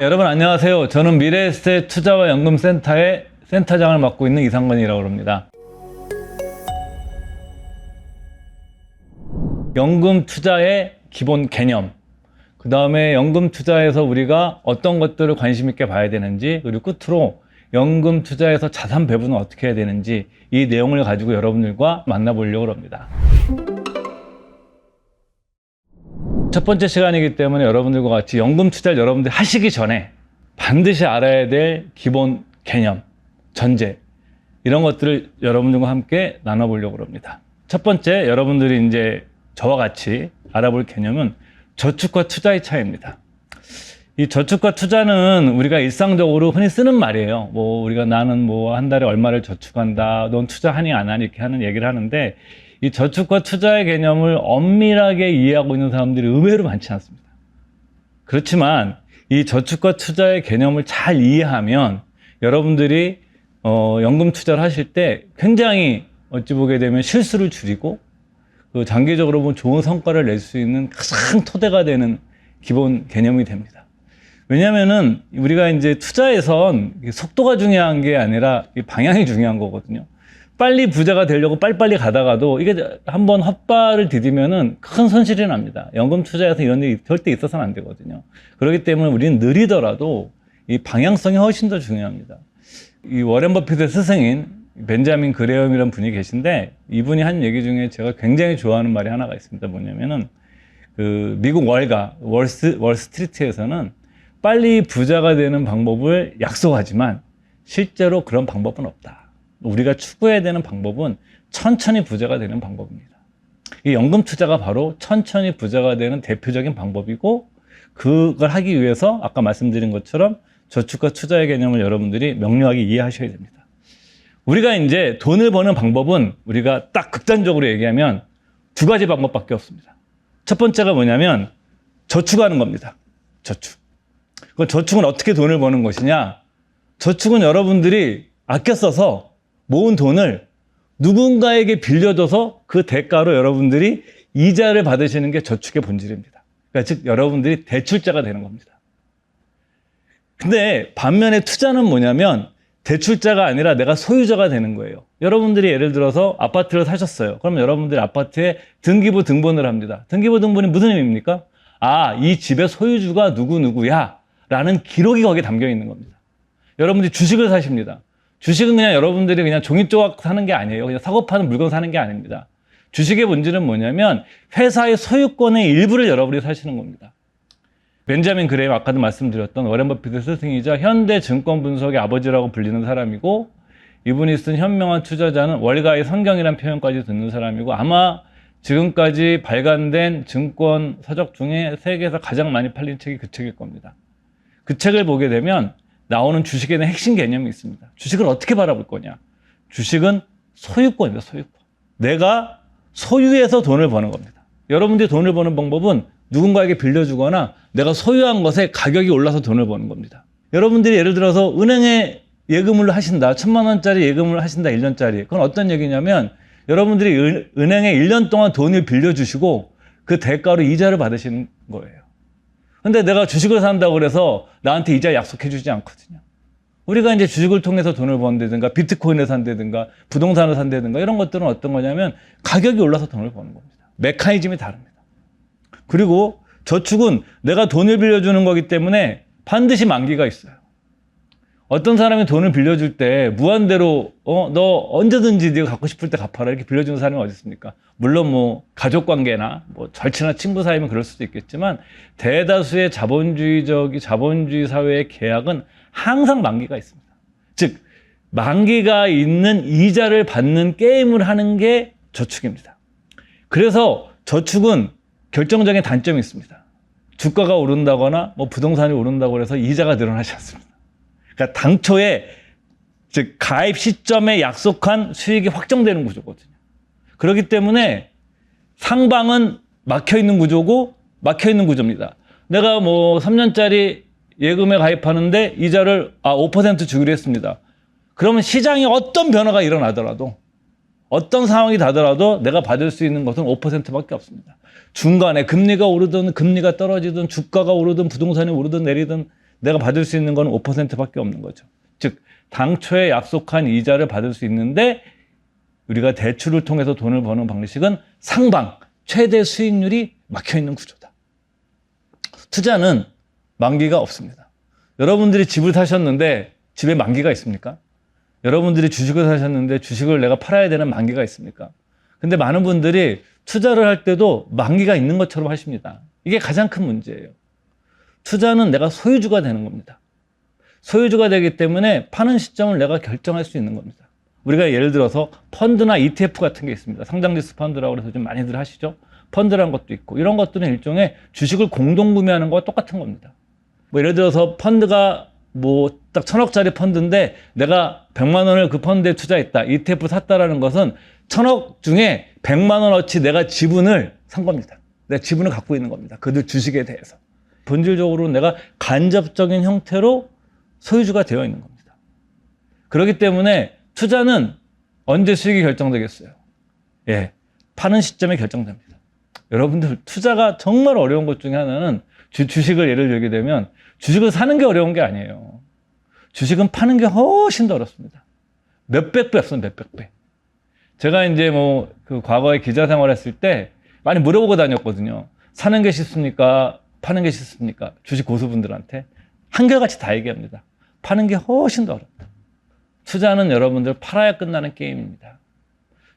여러분 안녕하세요. 저는 미래에셋 투자와 연금센터의 센터장을 맡고 있는 이상건이라고 합니다. 연금 투자의 기본 개념, 그 다음에 연금 투자에서 우리가 어떤 것들을 관심 있게 봐야 되는지, 그리고 끝으로 연금 투자에서 자산 배분은 어떻게 해야 되는지, 이 내용을 가지고 여러분들과 만나보려고 합니다. 첫 번째 시간이기 때문에 여러분들과 같이 연금 투자를 여러분들이 하시기 전에 반드시 알아야 될 기본 개념, 전제, 이런 것들을 여러분들과 함께 나눠보려고 합니다. 첫 번째, 여러분들이 이제 저와 같이 알아볼 개념은 저축과 투자의 차이입니다. 이 저축과 투자는 우리가 일상적으로 흔히 쓰는 말이에요. 우리가 나는 한 달에 얼마를 저축한다, 넌 투자하니 안 하니, 이렇게 하는 얘기를 하는데, 이 저축과 투자의 개념을 엄밀하게 이해하고 있는 사람들이 의외로 많지 않습니다. 그렇지만 이 저축과 투자의 개념을 잘 이해하면 여러분들이 연금 투자를 하실 때 굉장히 어찌 보게 되면 실수를 줄이고 장기적으로 보면 좋은 성과를 낼 수 있는 가장 토대가 되는 기본 개념이 됩니다. 왜냐면은 우리가 이제 투자에선 속도가 중요한 게 아니라 방향이 중요한 거거든요. 빨리 부자가 되려고 빨리빨리 가다가도 이게 한번 헛발을 디디면은 큰 손실이 납니다. 연금 투자에서 이런 일이 절대 있어서는 안 되거든요. 그렇기 때문에 우리는 느리더라도 이 방향성이 훨씬 더 중요합니다. 이 워렌 버핏의 스승인 벤자민 그레엄이라는 분이 계신데, 이분이 한 얘기 중에 제가 굉장히 좋아하는 말이 하나가 있습니다. 뭐냐면은 미국 월가 월스트리트에서는 빨리 부자가 되는 방법을 약속하지만 실제로 그런 방법은 없다. 우리가 추구해야 되는 방법은 천천히 부자가 되는 방법입니다. 이 연금 투자가 바로 천천히 부자가 되는 대표적인 방법이고, 그걸 하기 위해서 아까 말씀드린 것처럼 저축과 투자의 개념을 여러분들이 명료하게 이해하셔야 됩니다. 우리가 이제 돈을 버는 방법은 우리가 딱 극단적으로 얘기하면 두 가지 방법밖에 없습니다. 첫 번째가 뭐냐면 저축하는 겁니다. 저축. 그 저축은 어떻게 돈을 버는 것이냐? 저축은 여러분들이 아껴 써서 모은 돈을 누군가에게 빌려줘서 그 대가로 여러분들이 이자를 받으시는 게 저축의 본질입니다. 그러니까 즉 여러분들이 대출자가 되는 겁니다. 근데 반면에 투자는 뭐냐면 대출자가 아니라 내가 소유자가 되는 거예요. 여러분들이 예를 들어서 아파트를 사셨어요. 그러면 여러분들이 아파트에 등기부 등본을 합니다. 등기부 등본이 무슨 의미입니까? 이 집의 소유주가 누구누구야 라는 기록이 거기에 담겨 있는 겁니다. 여러분들이 주식을 사십니다. 주식은 그냥 여러분들이 그냥 종이 조각 사는 게 아니에요. 그냥 사고 파는 물건 사는 게 아닙니다. 주식의 본질은 뭐냐면 회사의 소유권의 일부를 여러분이 사시는 겁니다. 벤자민 그레임, 아까도 말씀드렸던 워렌 버핏의 스승이자 현대 증권 분석의 아버지라고 불리는 사람이고, 이분이 쓴 현명한 투자자는 월가의 성경이라는 표현까지 듣는 사람이고, 아마 지금까지 발간된 증권 서적 중에 세계에서 가장 많이 팔린 책이 그 책일 겁니다. 그 책을 보게 되면 나오는 주식에 대한 핵심 개념이 있습니다. 주식을 어떻게 바라볼 거냐? 주식은 소유권입니다. 소유권. 내가 소유해서 돈을 버는 겁니다. 여러분들이 돈을 버는 방법은 누군가에게 빌려주거나 내가 소유한 것에 가격이 올라서 돈을 버는 겁니다. 여러분들이 예를 들어서 은행에 예금을 하신다. 1,000만 원짜리 예금을 하신다. 1년짜리. 그건 어떤 얘기냐면 여러분들이 은행에 1년 동안 돈을 빌려주시고 그 대가로 이자를 받으시는 거예요. 근데 내가 주식을 산다고 그래서 나한테 이자 약속해 주지 않거든요. 우리가 이제 주식을 통해서 돈을 번다든가 비트코인을 산다든가 부동산을 산다든가 이런 것들은 어떤 거냐면 가격이 올라서 돈을 버는 겁니다. 메커니즘이 다릅니다. 그리고 저축은 내가 돈을 빌려주는 거기 때문에 반드시 만기가 있어요. 어떤 사람이 돈을 빌려줄 때 무한대로 너 언제든지 네가 갖고 싶을 때 갚아라 이렇게 빌려주는 사람이 어디 있습니까? 물론 가족관계나 절친한 친구 사이면 그럴 수도 있겠지만 대다수의 자본주의 사회의 계약은 항상 만기가 있습니다. 즉 만기가 있는 이자를 받는 게임을 하는 게 저축입니다. 그래서 저축은 결정적인 단점이 있습니다. 주가가 오른다거나 부동산이 오른다고 해서 이자가 늘어나지 않습니다. 그러니까 당초에 즉 가입 시점에 약속한 수익이 확정되는 구조거든요. 그렇기 때문에 상방은 막혀있는 구조고 막혀있는 구조입니다. 내가 3년짜리 예금에 가입하는데 이자를 5% 주기로 했습니다. 그러면 시장에 어떤 변화가 일어나더라도 어떤 상황이 다더라도 내가 받을 수 있는 것은 5%밖에 없습니다. 중간에 금리가 오르든 금리가 떨어지든 주가가 오르든 부동산이 오르든 내리든 내가 받을 수 있는 건 5%밖에 없는 거죠. 즉 당초에 약속한 이자를 받을 수 있는데 우리가 대출을 통해서 돈을 버는 방식은 상방, 최대 수익률이 막혀있는 구조다. 투자는 만기가 없습니다. 여러분들이 집을 사셨는데 집에 만기가 있습니까? 여러분들이 주식을 사셨는데 주식을 내가 팔아야 되는 만기가 있습니까? 근데 많은 분들이 투자를 할 때도 만기가 있는 것처럼 하십니다. 이게 가장 큰 문제예요. 투자는 내가 소유주가 되는 겁니다. 소유주가 되기 때문에 파는 시점을 내가 결정할 수 있는 겁니다. 우리가 예를 들어서 펀드나 ETF 같은 게 있습니다. 상장지수 펀드라고 해서 좀 많이들 하시죠? 펀드라는 것도 있고 이런 것들은 일종의 주식을 공동 구매하는 거와 똑같은 겁니다. 뭐 예를 들어서 펀드가 뭐 딱 1,000억짜리 펀드인데 내가 100만 원을 그 펀드에 투자했다. ETF 샀다라는 것은 1,000억 중에 100만 원어치 내가 지분을 산 겁니다. 내가 지분을 갖고 있는 겁니다. 그들 주식에 대해서. 본질적으로 내가 간접적인 형태로 소유주가 되어 있는 겁니다. 그렇기 때문에 투자는 언제 수익이 결정되겠어요? 예, 파는 시점에 결정됩니다. 여러분들 투자가 정말 어려운 것 중에 하나는 주식을 예를 들게 되면 주식을 사는 게 어려운 게 아니에요. 주식은 파는 게 훨씬 더 어렵습니다. 몇백 배 없습니다. 몇백 배. 제가 이제 뭐 그 과거에 기자 생활했을 때 많이 물어보고 다녔거든요. 사는 게 쉽습니까? 파는 게 쉽습니까? 주식 고수분들한테 한결같이 다 얘기합니다. 파는 게 훨씬 더 어렵다. 투자는 여러분들 팔아야 끝나는 게임입니다.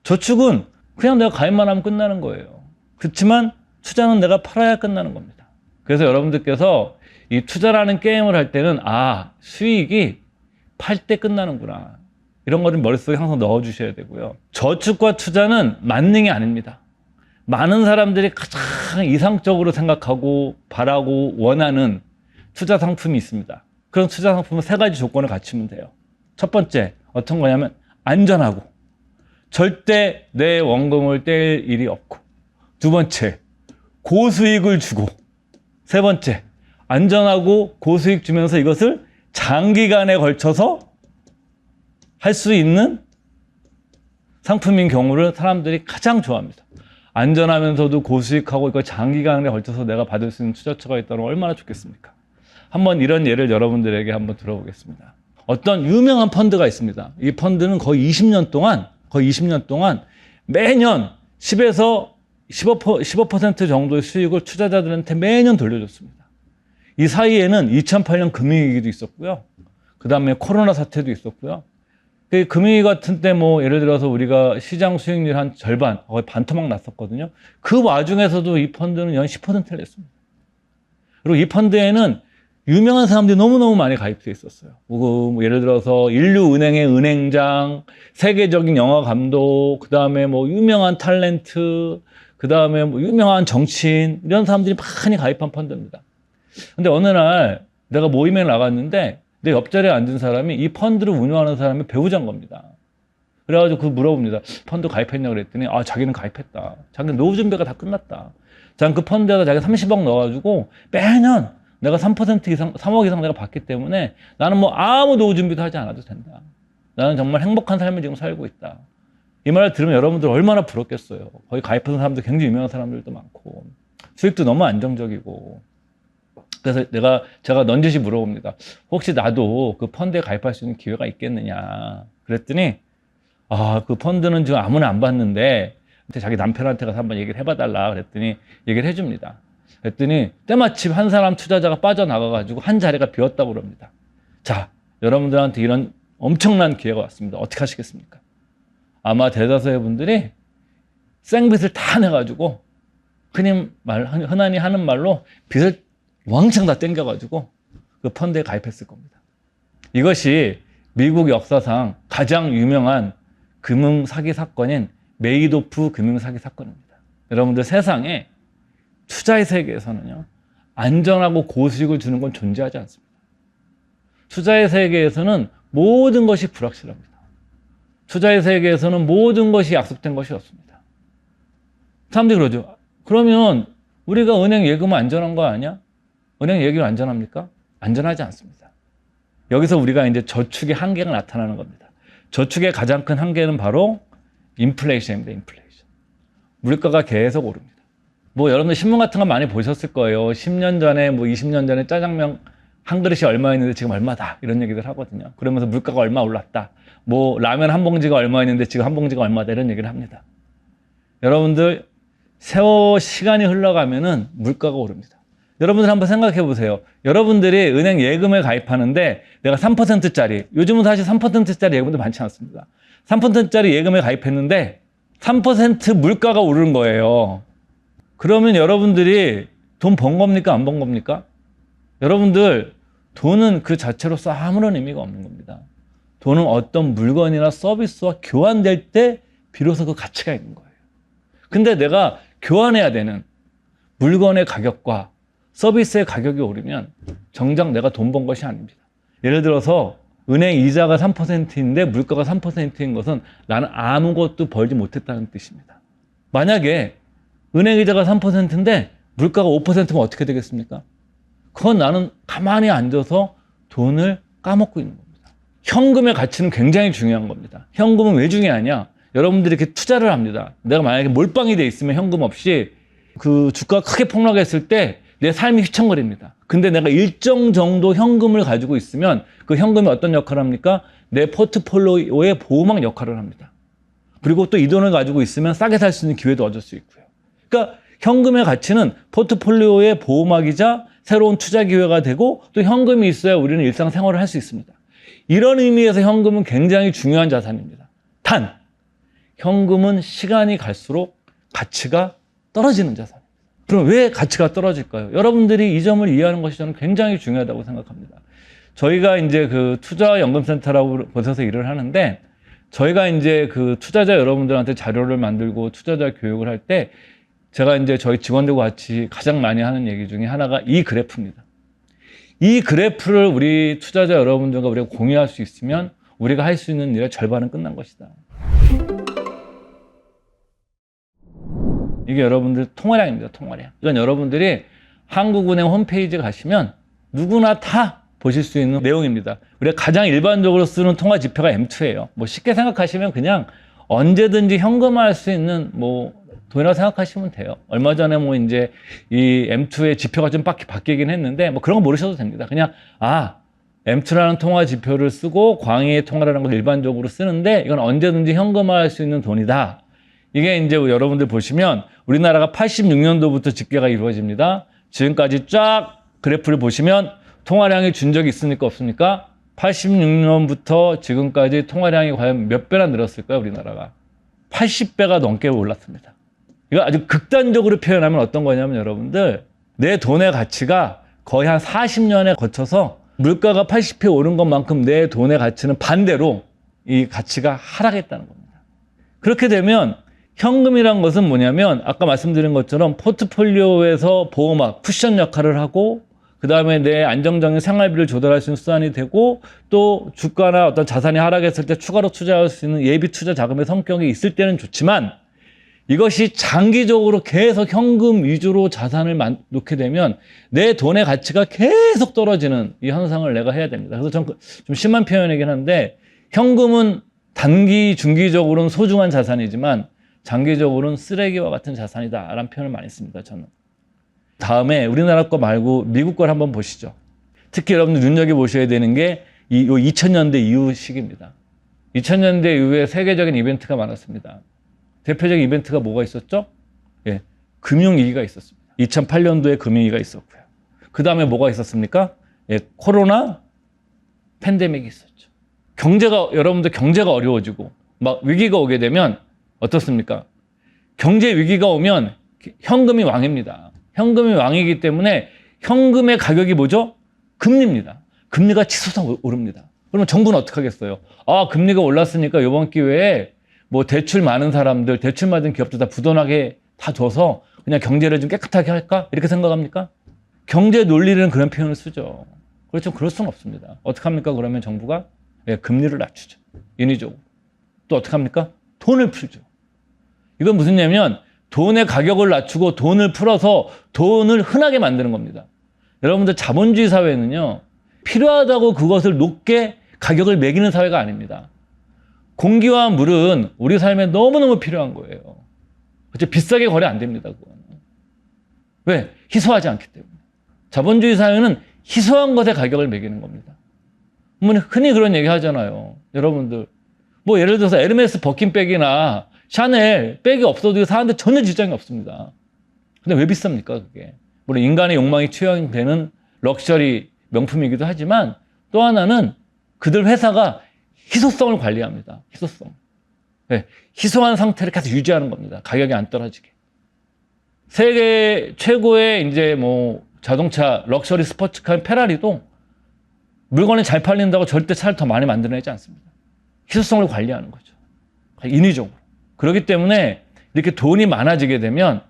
저축은 그냥 내가 가입만 하면 끝나는 거예요. 그렇지만 투자는 내가 팔아야 끝나는 겁니다. 그래서 여러분들께서 이 투자라는 게임을 할 때는 수익이 팔 때 끝나는구나. 이런 거를 머릿속에 항상 넣어주셔야 되고요. 저축과 투자는 만능이 아닙니다. 많은 사람들이 가장 이상적으로 생각하고 바라고 원하는 투자 상품이 있습니다. 그런 투자 상품은 3가지 조건을 갖추면 돼요. 첫 번째, 어떤 거냐면 안전하고 절대 내 원금을 뗄 일이 없고, 두 번째, 고수익을 주고, 세 번째, 안전하고 고수익 주면서 이것을 장기간에 걸쳐서 할 수 있는 상품인 경우를 사람들이 가장 좋아합니다. 안전하면서도 고수익하고 이거 장기간에 걸쳐서 내가 받을 수 있는 투자처가 있다면 얼마나 좋겠습니까? 한번 이런 예를 여러분들에게 한번 들어보겠습니다. 어떤 유명한 펀드가 있습니다. 이 펀드는 거의 20년 동안 매년 10에서 15% 정도의 수익을 투자자들한테 매년 돌려줬습니다. 이 사이에는 2008년 금융위기도 있었고요. 그 다음에 코로나 사태도 있었고요. 그 금융위기 같은 때 뭐 예를 들어서 우리가 시장 수익률 한 절반, 거의 반토막 났었거든요. 그 와중에서도 이 펀드는 연 10%를 냈습니다. 그리고 이 펀드에는 유명한 사람들이 너무너무 많이 가입돼 있었어요. 뭐 예를 들어서 인류은행의 은행장, 세계적인 영화 감독, 그 다음에 뭐 유명한 탤런트, 그 다음에 뭐 유명한 정치인, 이런 사람들이 많이 가입한 펀드입니다. 근데 어느 날 내가 모임에 나갔는데 내 옆자리에 앉은 사람이 이 펀드를 운영하는 사람이 배우자인 겁니다. 그래가지고 그 물어봅니다. 펀드 가입했냐고 그랬더니 자기는 가입했다. 자기는 노후 준비가 다 끝났다. 자기는 그 펀드에다 자기 30억 넣어가지고 매년 내가 3% 이상, 3억 이상 내가 받기 때문에 나는 뭐 아무 노후 준비도 하지 않아도 된다. 나는 정말 행복한 삶을 지금 살고 있다. 이 말을 들으면 여러분들 얼마나 부럽겠어요. 거기 가입하는 사람도 굉장히 유명한 사람들도 많고 수익도 너무 안정적이고. 그래서 제가 넌지시 물어봅니다. 혹시 나도 그 펀드에 가입할 수 있는 기회가 있겠느냐. 그랬더니 그 펀드는 지금 아무나 안 받는데 자기 남편한테 가서 한번 얘기를 해봐달라 그랬더니 얘기를 해줍니다. 그랬더니 때마침 한 사람 투자자가 빠져나가가지고 한 자리가 비었다고 그럽니다. 자, 여러분들한테 이런 엄청난 기회가 왔습니다. 어떻게 하시겠습니까? 아마 대다수의 분들이 생빚을 다 내가지고 흔히 하는 말로 빚을 왕창 다 땡겨가지고 그 펀드에 가입했을 겁니다. 이것이 미국 역사상 가장 유명한 금융 사기 사건인 메이도프 금융 사기 사건입니다. 여러분들 세상에 투자의 세계에서는요, 안전하고 고수익을 주는 건 존재하지 않습니다. 투자의 세계에서는 모든 것이 불확실합니다. 투자의 세계에서는 모든 것이 약속된 것이 없습니다. 사람들이 그러죠. 그러면 우리가 은행 예금은 안전한 거 아니야? 은행 예금이 안전합니까? 안전하지 않습니다. 여기서 우리가 이제 저축의 한계가 나타나는 겁니다. 저축의 가장 큰 한계는 바로 인플레이션입니다. 인플레이션. 물가가 계속 오릅니다. 뭐 여러분들 신문 같은 거 많이 보셨을 거예요. 10년 전에 뭐 20년 전에 짜장면 한 그릇이 얼마였는데 지금 얼마다 이런 얘기들 하거든요. 그러면서 물가가 얼마 올랐다. 뭐 라면 한 봉지가 얼마였는데 지금 한 봉지가 얼마다 이런 얘기를 합니다. 여러분들 세월 시간이 흘러가면은 물가가 오릅니다. 여러분들 한번 생각해 보세요. 여러분들이 은행 예금에 가입하는데 내가 3%짜리, 요즘은 사실 3%짜리 예금도 많지 않습니다. 3%짜리 예금에 가입했는데 3% 물가가 오르는 거예요. 그러면 여러분들이 돈 번 겁니까? 안 번 겁니까? 여러분들 돈은 그 자체로서 아무런 의미가 없는 겁니다. 돈은 어떤 물건이나 서비스와 교환될 때 비로소 그 가치가 있는 거예요. 근데 내가 교환해야 되는 물건의 가격과 서비스의 가격이 오르면 정작 내가 돈 번 것이 아닙니다. 예를 들어서 은행 이자가 3%인데 물가가 3%인 것은 나는 아무것도 벌지 못했다는 뜻입니다. 만약에 은행 이자가 3%인데 물가가 5%면 어떻게 되겠습니까? 그건 나는 가만히 앉아서 돈을 까먹고 있는 겁니다. 현금의 가치는 굉장히 중요한 겁니다. 현금은 왜 중요하냐? 여러분들이 이렇게 투자를 합니다. 내가 만약에 몰빵이 돼 있으면 현금 없이 그 주가가 크게 폭락했을 때 내 삶이 휘청거립니다. 근데 내가 일정 정도 현금을 가지고 있으면 그 현금이 어떤 역할을 합니까? 내 포트폴리오의 보호막 역할을 합니다. 그리고 또 이 돈을 가지고 있으면 싸게 살 수 있는 기회도 얻을 수 있고요. 그러니까 현금의 가치는 포트폴리오의 보호막이자 새로운 투자 기회가 되고 또 현금이 있어야 우리는 일상생활을 할 수 있습니다. 이런 의미에서 현금은 굉장히 중요한 자산입니다. 단, 현금은 시간이 갈수록 가치가 떨어지는 자산입니다. 그럼 왜 가치가 떨어질까요? 여러분들이 이 점을 이해하는 것이 저는 굉장히 중요하다고 생각합니다. 저희가 이제 그 투자연금센터라고 곳에서 일을 하는데 저희가 이제 그 투자자 여러분들한테 자료를 만들고 투자자 교육을 할 때 제가 이제 저희 직원들과 같이 가장 많이 하는 얘기 중에 하나가 이 그래프입니다. 이 그래프를 우리 투자자 여러분들과 우리가 공유할 수 있으면 우리가 할 수 있는 일의 절반은 끝난 것이다. 이게 여러분들 통화량입니다. 통화량. 이건 여러분들이 한국은행 홈페이지에 가시면 누구나 다 보실 수 있는 내용입니다. 우리가 가장 일반적으로 쓰는 통화 지표가 M2예요. 뭐 쉽게 생각하시면 그냥 언제든지 현금화할 수 있는 뭐 돈이라고 생각하시면 돼요. 얼마 전에 뭐 이제 이 M2의 지표가 좀 바뀌긴 했는데 뭐 그런 거 모르셔도 됩니다. 그냥 M2라는 통화 지표를 쓰고 광의의 통화라는 걸 일반적으로 쓰는데 이건 언제든지 현금화할 수 있는 돈이다. 이게 이제 여러분들 보시면 우리나라가 86년도부터 집계가 이루어집니다. 지금까지 쫙 그래프를 보시면 통화량이 준 적이 있습니까? 없습니까? 86년부터 지금까지 통화량이 과연 몇 배나 늘었을까요? 우리나라가 80배가 넘게 올랐습니다. 이거 아주 극단적으로 표현하면 어떤 거냐면 여러분들 내 돈의 가치가 거의 한 40년에 거쳐서 물가가 80배 오른 것만큼 내 돈의 가치는 반대로 이 가치가 하락했다는 겁니다. 그렇게 되면 현금이란 것은 뭐냐면 아까 말씀드린 것처럼 포트폴리오에서 보호막, 쿠션 역할을 하고 그 다음에 내 안정적인 생활비를 조달할 수 있는 수단이 되고 또 주가나 어떤 자산이 하락했을 때 추가로 투자할 수 있는 예비 투자 자금의 성격이 있을 때는 좋지만 이것이 장기적으로 계속 현금 위주로 자산을 놓게 되면 내 돈의 가치가 계속 떨어지는 이 현상을 내가 해야 됩니다. 그래서 좀 심한 표현이긴 한데 현금은 단기, 중기적으로는 소중한 자산이지만 장기적으로는 쓰레기와 같은 자산이다라는 표현을 많이 씁니다. 저는. 다음에 우리나라 거 말고 미국 걸 한번 보시죠. 특히 여러분들 눈여겨보셔야 되는 게 이 2000년대 이후 시기입니다. 2000년대 이후에 세계적인 이벤트가 많았습니다. 대표적인 이벤트가 뭐가 있었죠? 예, 금융위기가 있었습니다. 2008년도에 금융위기가 있었고요. 그 다음에 뭐가 있었습니까? 예, 코로나 팬데믹이 있었죠. 여러분들 경제가 어려워지고 막 위기가 오게 되면 어떻습니까? 경제 위기가 오면 현금이 왕입니다. 현금이 왕이기 때문에 현금의 가격이 뭐죠? 금리입니다. 금리가 치솟아 오릅니다. 그러면 정부는 어떻게 하겠어요? 금리가 올랐으니까 이번 기회에 뭐 대출 많은 사람들, 대출 받은 기업들 다 부도나게 다 줘서 그냥 경제를 좀 깨끗하게 할까? 이렇게 생각합니까? 경제 논리는 그런 표현을 쓰죠. 그렇죠. 그럴 수는 없습니다. 어떻게 합니까? 그러면 정부가 금리를 낮추죠. 인위적으로. 또 어떻게 합니까? 돈을 풀죠. 이건 무슨 얘기냐면 돈의 가격을 낮추고 돈을 풀어서 돈을 흔하게 만드는 겁니다. 여러분들 자본주의 사회는요. 필요하다고 그것을 높게 가격을 매기는 사회가 아닙니다. 공기와 물은 우리 삶에 너무너무 필요한 거예요. 그렇죠? 비싸게 거래 안 됩니다. 그거는. 왜? 희소하지 않기 때문에. 자본주의 사회는 희소한 것에 가격을 매기는 겁니다. 흔히 그런 얘기 하잖아요. 여러분들. 뭐 예를 들어서 에르메스 버킨백이나 샤넬 백이 없어도 사는데 전혀 지장이 없습니다. 근데 왜 비쌉니까, 그게? 물론 인간의 욕망이 투영되는 럭셔리 명품이기도 하지만 또 하나는 그들 회사가 희소성을 관리합니다. 희소성. 네, 희소한 상태를 계속 유지하는 겁니다. 가격이 안 떨어지게. 세계 최고의 이제 뭐 자동차 럭셔리 스포츠카인 페라리도 물건이 잘 팔린다고 절대 차를 더 많이 만들어내지 않습니다. 희소성을 관리하는 거죠. 인위적으로. 그렇기 때문에 이렇게 돈이 많아지게 되면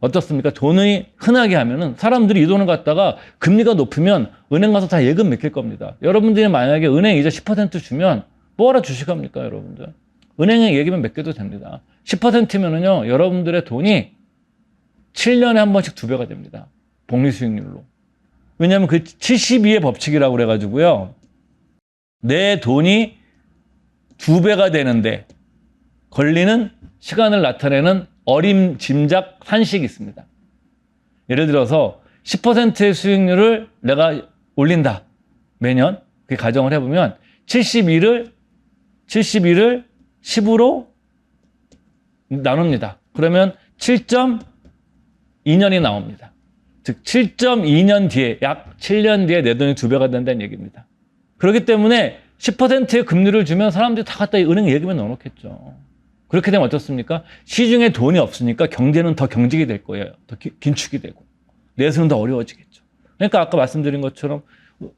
어떻습니까? 돈이 흔하게 하면은 사람들이 이 돈을 갖다가 금리가 높으면 은행 가서 다 예금 맡길 겁니다. 여러분들이 만약에 은행 이자 10% 주면 뭐하러 주식합니까, 여러분들? 은행에 예금을 맡겨도 됩니다. 10%면은요, 여러분들의 돈이 7년에 한 번씩 2배가 됩니다. 복리 수익률로. 왜냐하면 그 72의 법칙이라고 그래가지고요. 내 돈이 2배가 되는데 걸리는 시간을 나타내는 어림짐작 산식이 있습니다. 예를 들어서 10%의 수익률을 내가 올린다. 매년. 그 가정을 해보면 71을 10으로 나눕니다. 그러면 7.2년이 나옵니다. 즉 7.2년 뒤에, 약 7년 뒤에 내 돈이 2배가 된다는 얘기입니다. 그렇기 때문에 10%의 금리를 주면 사람들이 다 갖다 은행 예금에 넣어놓겠죠. 그렇게 되면 어떻습니까? 시중에 돈이 없으니까 경제는 더 경직이 될 거예요. 더 긴축이 되고 내수는 더 어려워지겠죠. 그러니까 아까 말씀드린 것처럼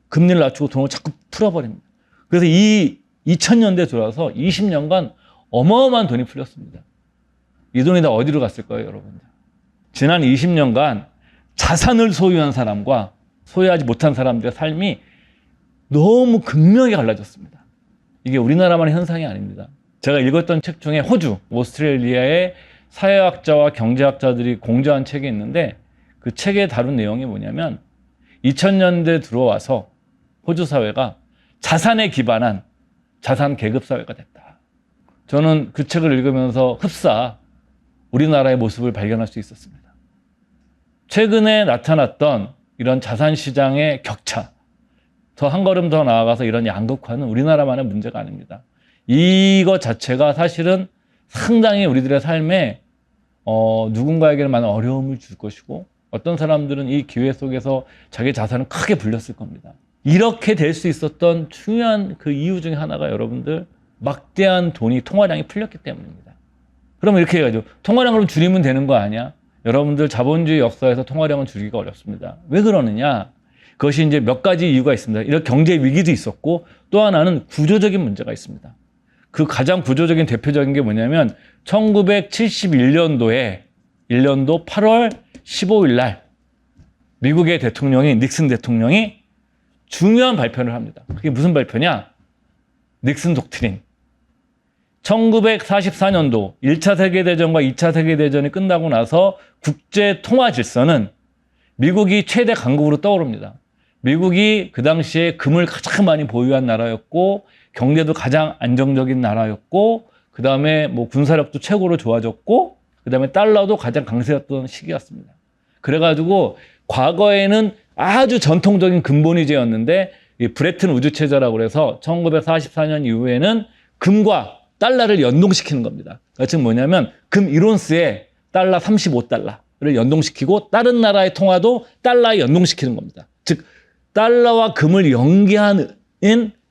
금리를 낮추고 돈을 자꾸 풀어버립니다. 그래서 이 2000년대 들어와서 20년간 어마어마한 돈이 풀렸습니다. 이 돈이 다 어디로 갔을 거예요, 여러분들? 지난 20년간 자산을 소유한 사람과 소유하지 못한 사람들의 삶이 너무 극명하게 갈라졌습니다. 이게 우리나라만의 현상이 아닙니다. 제가 읽었던 책 중에 호주, 오스트레일리아의 사회학자와 경제학자들이 공저한 책이 있는데 그 책에 다룬 내용이 뭐냐면 2000년대 들어와서 호주 사회가 자산에 기반한 자산 계급 사회가 됐다. 저는 그 책을 읽으면서 흡사 우리나라의 모습을 발견할 수 있었습니다. 최근에 나타났던 이런 자산 시장의 격차, 더 한 걸음 더 나아가서 이런 양극화는 우리나라만의 문제가 아닙니다. 이것 자체가 사실은 상당히 우리들의 삶에 누군가에게는 많은 어려움을 줄 것이고 어떤 사람들은 이 기회 속에서 자기 자산을 크게 불렸을 겁니다. 이렇게 될 수 있었던 중요한 그 이유 중에 하나가 여러분들 막대한 돈이 통화량이 풀렸기 때문입니다. 그러면 이렇게 해가지고 통화량을 줄이면 되는 거 아니야? 여러분들 자본주의 역사에서 통화량은 줄이기가 어렵습니다. 왜 그러느냐? 그것이 이제 몇 가지 이유가 있습니다. 이런 경제 위기도 있었고 또 하나는 구조적인 문제가 있습니다. 그 가장 구조적인 대표적인 게 뭐냐면 1971년도에 8월 15일 날 미국의 대통령이 닉슨 대통령이 중요한 발표를 합니다. 그게 무슨 발표냐? 닉슨 독트린. 1944년도 1차 세계대전과 2차 세계대전이 끝나고 나서 국제 통화 질서는 미국이 최대 강국으로 떠오릅니다. 미국이 그 당시에 금을 가장 많이 보유한 나라였고 경제도 가장 안정적인 나라였고 그 다음에 뭐 군사력도 최고로 좋아졌고 그 다음에 달러도 가장 강세였던 시기였습니다. 그래가지고 과거에는 아주 전통적인 근본위제였는데 이 브레튼 우주체제라고 그래서 1944년 이후에는 금과 달러를 연동시키는 겁니다. 즉 뭐냐면 금 1온스에 달러 35달러를 연동시키고 다른 나라의 통화도 달러에 연동시키는 겁니다. 즉 달러와 금을 연계하는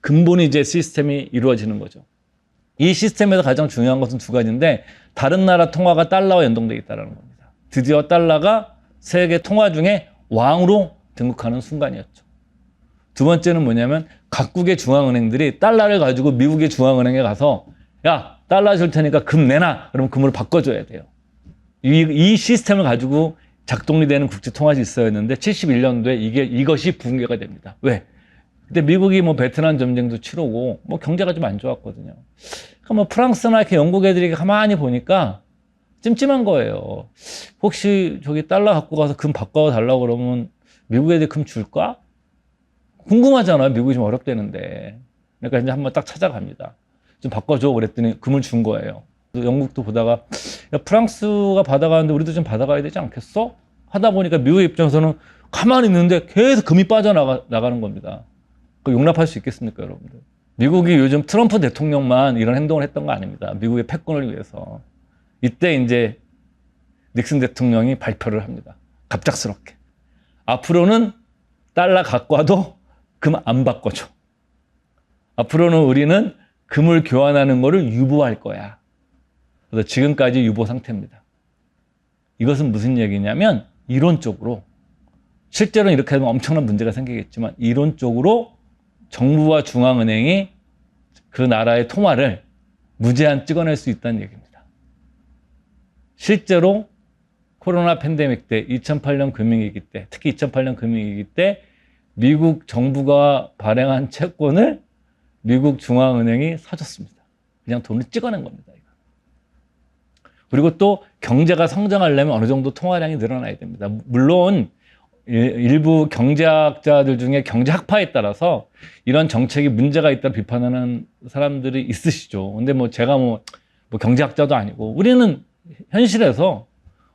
근본위제 시스템이 이루어지는 거죠. 이 시스템에서 가장 중요한 것은 두 가지인데 다른 나라 통화가 달러와 연동되어 있다는 겁니다. 드디어 달러가 세계 통화 중에 왕으로 등극하는 순간이었죠. 두 번째는 뭐냐면 각국의 중앙은행들이 달러를 가지고 미국의 중앙은행에 가서 야, 달러 줄 테니까 금 내놔. 그러면 금으로 바꿔줘야 돼요. 이 시스템을 가지고 작동이 되는 국제통화 질서였는데 71년도에 이것이 붕괴가 됩니다. 왜? 그때 미국이 뭐 베트남 전쟁도 치르고 뭐 경제가 좀 안 좋았거든요. 그러니까 뭐 프랑스나 이렇게 영국 애들이 가만히 보니까 찜찜한 거예요. 혹시 저기 달러 갖고 가서 금 바꿔달라고 그러면 미국 애들이 금 줄까? 궁금하잖아요. 미국이 좀 어렵다는데. 그러니까 이제 한번 딱 찾아갑니다. 좀 바꿔줘 그랬더니 금을 준 거예요. 영국도 보다가 야, 프랑스가 받아가는데 우리도 좀 받아가야 되지 않겠어? 하다 보니까 미국의 입장에서는 가만히 있는데 계속 금이 빠져나가는 겁니다. 그 용납할 수 있겠습니까, 여러분들? 미국이 요즘 트럼프 대통령만 이런 행동을 했던 거 아닙니다. 미국의 패권을 위해서. 이때 이제 닉슨 대통령이 발표를 합니다. 갑작스럽게. 앞으로는 달러 갖고 와도 금 안 바꿔줘. 앞으로는 우리는 금을 교환하는 거를 유보할 거야. 그래서 지금까지 유보 상태입니다. 이것은 무슨 얘기냐면 이론적으로 실제로는 이렇게 하면 엄청난 문제가 생기겠지만 이론적으로 정부와 중앙은행이 그 나라의 통화를 무제한 찍어낼 수 있다는 얘기입니다. 실제로 코로나 팬데믹 때 2008년 금융위기 때 특히 2008년 금융위기 때 미국 정부가 발행한 채권을 미국 중앙은행이 사줬습니다. 그냥 돈을 찍어낸 겁니다. 이거. 그리고 또 경제가 성장하려면 어느 정도 통화량이 늘어나야 됩니다. 물론 일부 경제학자들 중에 경제학파에 따라서 이런 정책이 문제가 있다고 비판하는 사람들이 있으시죠. 근데 뭐 제가 뭐 경제학자도 아니고 우리는 현실에서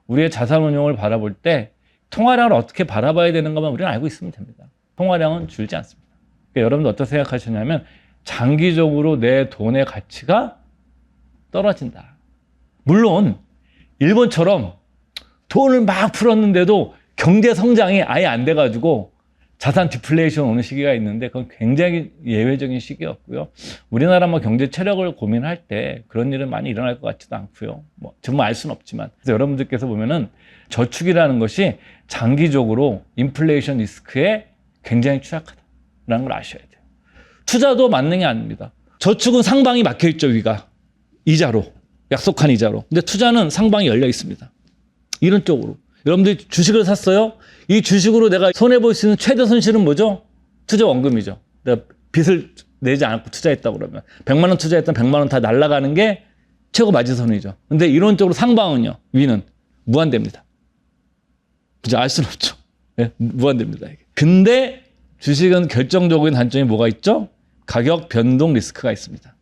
우리의 자산 운용을 바라볼 때 통화량을 어떻게 바라봐야 되는가만 우리는 알고 있으면 됩니다. 통화량은 줄지 않습니다. 그러니까 여러분들 어떻게 생각하시냐면 장기적으로 내 돈의 가치가 떨어진다. 물론 일본처럼 돈을 막 풀었는데도 경제 성장이 아예 안 돼가지고 자산 디플레이션 오는 시기가 있는데 그건 굉장히 예외적인 시기였고요. 우리나라 뭐 경제 체력을 고민할 때 그런 일은 많이 일어날 것 같지도 않고요. 뭐 정말 알 수는 없지만 그래서 여러분들께서 보면은 저축이라는 것이 장기적으로 인플레이션 리스크에 굉장히 취약하다라는 걸 아셔야 돼요. 투자도 만능이 아닙니다. 저축은 상방이 막혀 있죠, 위가 이자로 약속한 이자로. 근데 투자는 상방이 열려 있습니다. 이런 쪽으로. 여러분들이 주식을 샀어요. 이 주식으로 내가 손해볼 수 있는 최대 손실은 뭐죠? 투자 원금이죠. 내가 빚을 내지 않고 투자했다고 그러면 100만 원 투자했던 100만 원 다 날아가는 게 최고 마지선이죠. 근데 이론적으로 상방은요, 위는 무한대입니다. 그죠? 알 수는 없죠. 네? 무한대입니다. 이게. 근데 주식은 결정적인 단점이 뭐가 있죠? 가격 변동 리스크가 있습니다.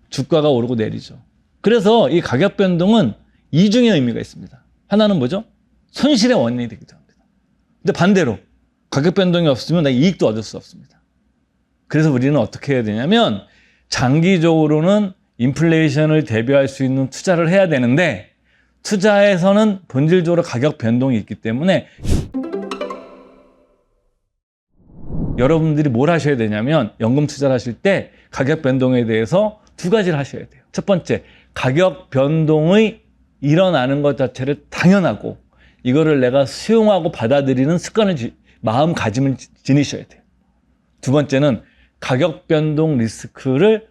주가가 오르고 내리죠. 그래서 이 가격 변동은 이중의 의미가 있습니다. 하나는 뭐죠? 손실의 원인이 되기도 합니다. 근데 반대로 가격 변동이 없으면 나 이익도 얻을 수 없습니다. 그래서 우리는 어떻게 해야 되냐면 장기적으로는 인플레이션을 대비할 수 있는 투자를 해야 되는데 투자에서는 본질적으로 가격 변동이 있기 때문에 여러분들이 뭘 하셔야 되냐면 연금 투자를 하실 때 가격 변동에 대해서 두 가지를 하셔야 돼요. 첫 번째, 가격 변동의 일어나는 것 자체를 당연하고 이거를 내가 수용하고 받아들이는 습관을 마음가짐을 지니셔야 돼요. 두 번째는 가격 변동 리스크를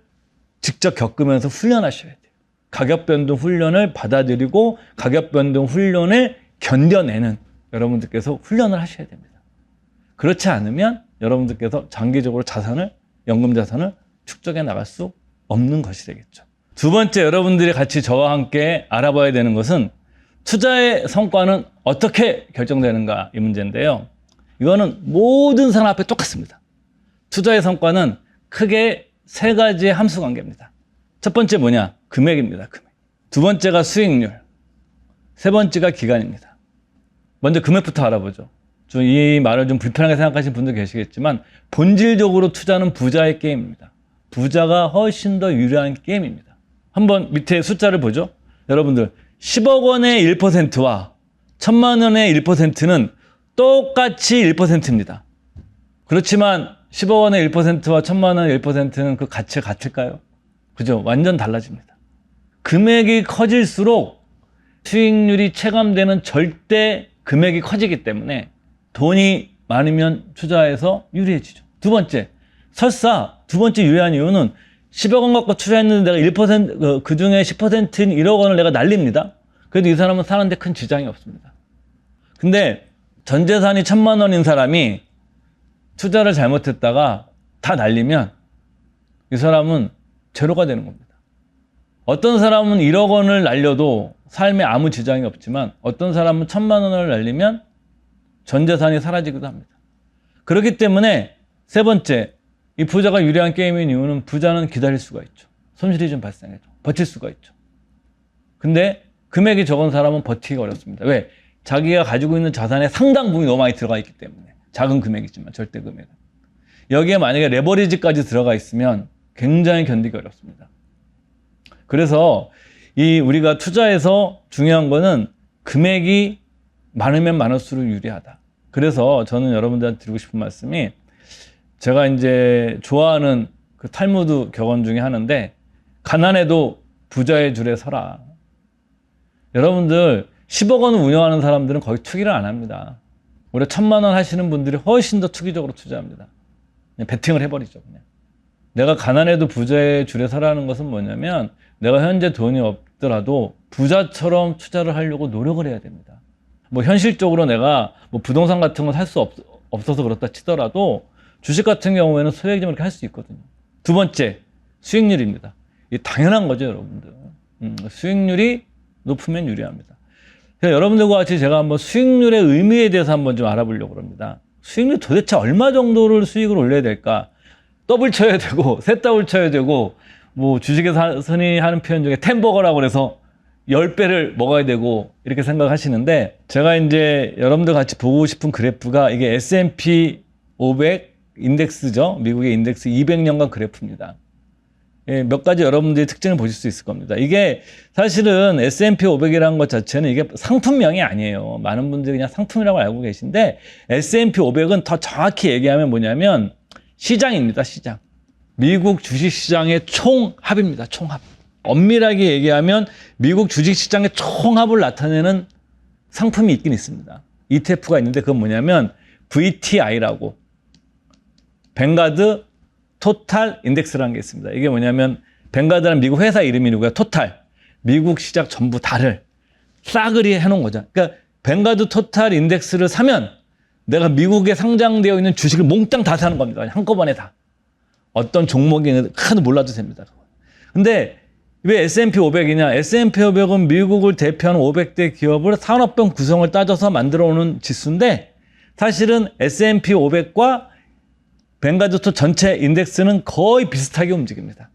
직접 겪으면서 훈련하셔야 돼요. 가격 변동 훈련을 받아들이고 가격 변동 훈련을 견뎌내는 여러분들께서 훈련을 하셔야 됩니다. 그렇지 않으면 여러분들께서 장기적으로 자산을, 연금 자산을 축적해 나갈 수 없는 것이 되겠죠. 두 번째, 여러분들이 같이 저와 함께 알아봐야 되는 것은 투자의 성과는 어떻게 결정되는가 이 문제인데요. 이거는 모든 사람 앞에 똑같습니다. 투자의 성과는 크게 세 가지의 함수 관계입니다. 첫 번째 뭐냐? 금액입니다. 금액. 두 번째가 수익률. 세 번째가 기간입니다. 먼저 금액부터 알아보죠. 이 말을 좀 불편하게 생각하시는 분도 계시겠지만 본질적으로 투자는 부자의 게임입니다. 부자가 훨씬 더 유리한 게임입니다. 한번 밑에 숫자를 보죠. 여러분들 10억 원의 1%와 1000만 원의 1%는 똑같이 1%입니다. 그렇지만 10억 원의 1%와 1000만 원의 1%는 그 가치가 같을까요? 그죠? 완전 달라집니다. 금액이 커질수록 수익률이 체감되는 절대 금액이 커지기 때문에 돈이 많으면 투자해서 유리해지죠. 두 번째, 설사 두 번째 유리한 이유는 10억 원 갖고 투자했는데 내가 1%, 그 중에 10%인 1억 원을 내가 날립니다. 그래도 이 사람은 사는데 큰 지장이 없습니다. 근데 전 재산이 1000만 원인 사람이 투자를 잘못했다가 다 날리면 이 사람은 제로가 되는 겁니다. 어떤 사람은 1억 원을 날려도 삶에 아무 지장이 없지만 어떤 사람은 1000만 원을 날리면 전 재산이 사라지기도 합니다. 그렇기 때문에 세 번째, 이 부자가 유리한 게임인 이유는 부자는 기다릴 수가 있죠. 손실이 좀 발생해도 버틸 수가 있죠. 근데 금액이 적은 사람은 버티기가 어렵습니다. 왜? 자기가 가지고 있는 자산의 상당 부분이 너무 많이 들어가 있기 때문에. 작은 금액이지만 절대 금액은. 여기에 만약에 레버리지까지 들어가 있으면 굉장히 견디기 어렵습니다. 그래서 우리가 투자에서 중요한 거는 금액이 많으면 많을수록 유리하다. 그래서 저는 여러분들한테 드리고 싶은 말씀이, 제가 이제 좋아하는 그 탈무드 격언 중에 하나인데, 가난해도 부자의 줄에 서라. 여러분들 10억 원 운영하는 사람들은 거의 투기를 안 합니다. 올해 1,000만 원 하시는 분들이 훨씬 더 투기적으로 투자합니다. 그냥 베팅을 해버리죠. 그냥. 내가 가난해도 부자의 줄에 서라는 것은 뭐냐면, 내가 현재 돈이 없더라도 부자처럼 투자를 하려고 노력을 해야 됩니다. 뭐 현실적으로 내가 뭐 부동산 같은 건 살 수 없어서 그렇다 치더라도 주식 같은 경우에는 소액이면 이렇게 할 수 있거든요. 두 번째, 수익률입니다. 이게 당연한 거죠, 여러분들. 수익률이 높으면 유리합니다. 그래서 여러분들과 같이 제가 한번 수익률의 의미에 대해서 한번 좀 알아보려고 합니다. 수익률 도대체 얼마 정도를 수익을 올려야 될까? 더블 쳐야 되고, 셋 더블 쳐야 되고, 뭐 주식에서 흔히 하는 표현 중에 10버거라고 그래서 10배를 먹어야 되고, 이렇게 생각하시는데, 제가 이제 여러분들 같이 보고 싶은 그래프가 이게 S&P 500 인덱스죠. 미국의 인덱스 200년간 그래프입니다. 예, 몇 가지 여러분들이 특징을 보실 수 있을 겁니다. 이게 사실은 S&P 500이라는 것 자체는 이게 상품명이 아니에요. 많은 분들이 그냥 상품이라고 알고 계신데, S&P 500은 더 정확히 얘기하면 뭐냐면 시장입니다. 시장. 미국 주식시장의 총합입니다. 총합. 엄밀하게 얘기하면 미국 주식시장의 총합을 나타내는 상품이 있긴 있습니다. ETF가 있는데 그건 뭐냐면 VTI라고, 뱅가드 토탈 인덱스라는 게 있습니다. 이게 뭐냐면, 뱅가드라는 미국 회사 이름이고요. 토탈, 미국 시장 전부 다를 싸그리 해놓은 거죠. 그러니까 뱅가드 토탈 인덱스를 사면 내가 미국에 상장되어 있는 주식을 몽땅 다 사는 겁니다. 한꺼번에 다. 어떤 종목이 하나도 몰라도 됩니다. 근데 왜 S&P 500이냐? S&P 500은 미국을 대표하는 500대 기업을 산업별 구성을 따져서 만들어 오는 지수인데, 사실은 S&P 500과 뱅가드 토 전체 인덱스는 거의 비슷하게 움직입니다.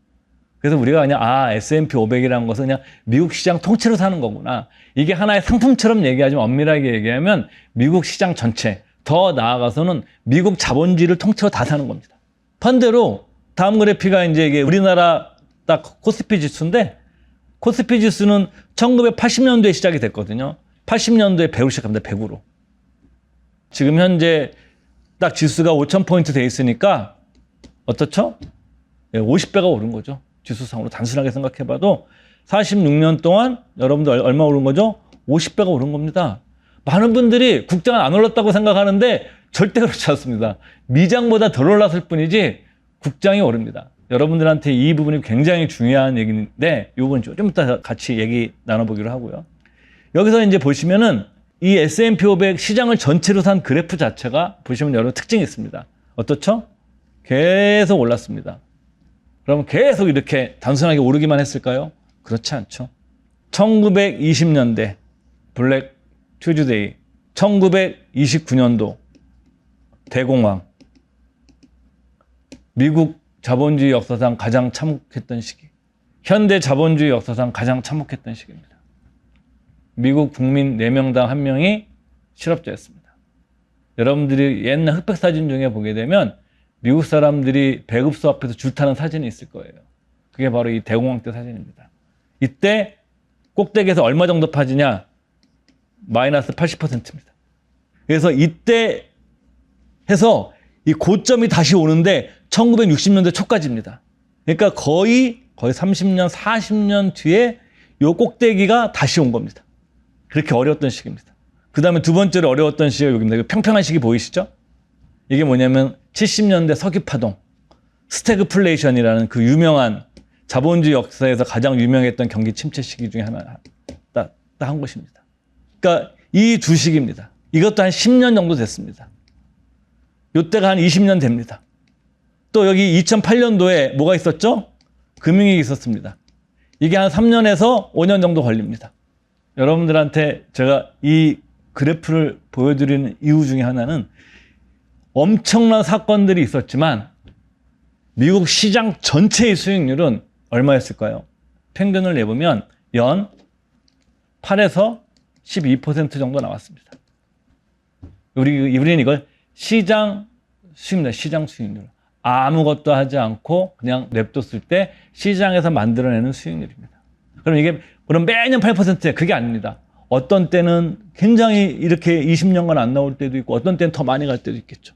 그래서 우리가 그냥 S&P 500이라는 것은 그냥 미국 시장 통째로 사는 거구나. 이게 하나의 상품처럼 얘기하지만 엄밀하게 얘기하면 미국 시장 전체, 더 나아가서는 미국 자본주의를 통째로 다 사는 겁니다. 반대로 다음 그래프가 이제 이게 우리나라 딱 코스피 지수인데, 코스피 지수는 1980년도에 시작이 됐거든요. 80년도에 100으로 시작합니다. 100으로. 지금 현재 딱 지수가 5,000포인트 돼 있으니까 어떻죠? 50배가 오른 거죠. 지수상으로 단순하게 생각해봐도 46년 동안 여러분들 얼마 오른 거죠? 50배가 오른 겁니다. 많은 분들이 국장은 안 올랐다고 생각하는데 절대 그렇지 않습니다. 미장보다 덜 올랐을 뿐이지 국장이 오릅니다. 여러분들한테 이 부분이 굉장히 중요한 얘기인데, 이 부분 좀 이따 같이 얘기 나눠보기로 하고요. 여기서 이제 보시면은 이 S&P 500 시장을 전체로 산 그래프 자체가 보시면 여러 특징이 있습니다. 어떻죠? 계속 올랐습니다. 그럼 계속 이렇게 단순하게 오르기만 했을까요? 그렇지 않죠. 1920년대 블랙 튜즈데이, 1929년도 대공황, 미국 자본주의 역사상 가장 참혹했던 시기, 현대 자본주의 역사상 가장 참혹했던 시기입니다. 미국 국민 4명당 1명이 실업자였습니다. 여러분들이 옛날 흑백 사진 중에 보게 되면 미국 사람들이 배급소 앞에서 줄 타는 사진이 있을 거예요. 그게 바로 이 대공황 때 사진입니다. 이때 꼭대기에서 얼마 정도 파지냐? 마이너스 80%입니다. 그래서 이때 해서 이 고점이 다시 오는데 1960년대 초까지입니다. 그러니까 거의 30년, 40년 뒤에 이 꼭대기가 다시 온 겁니다. 그렇게 어려웠던 시기입니다. 그 다음에 두 번째로 어려웠던 시기가 여기입니다. 평평한 시기 보이시죠? 이게 뭐냐면 70년대 석유파동, 스태그플레이션이라는 그 유명한 자본주의 역사에서 가장 유명했던 경기 침체 시기 중에 하나 딱 한 것입니다. 그러니까 이 두 시기입니다. 이것도 한 10년 정도 됐습니다. 이때가 한 20년 됩니다. 또 여기 2008년도에 뭐가 있었죠? 금융위기 있었습니다. 이게 한 3년에서 5년 정도 걸립니다. 여러분들한테 제가 이 그래프를 보여드리는 이유 중에 하나는 엄청난 사건들이 있었지만 미국 시장 전체의 수익률은 얼마였을까요? 평균을 내보면 연 8에서 12% 정도 나왔습니다. 우리는 이걸 시장 수익률, 시장 수익률. 아무것도 하지 않고 그냥 냅뒀을 때 시장에서 만들어내는 수익률입니다. 그럼 매년 8%에 그게 아닙니다. 어떤 때는 굉장히 이렇게 20년간 안 나올 때도 있고 어떤 때는 더 많이 갈 때도 있겠죠.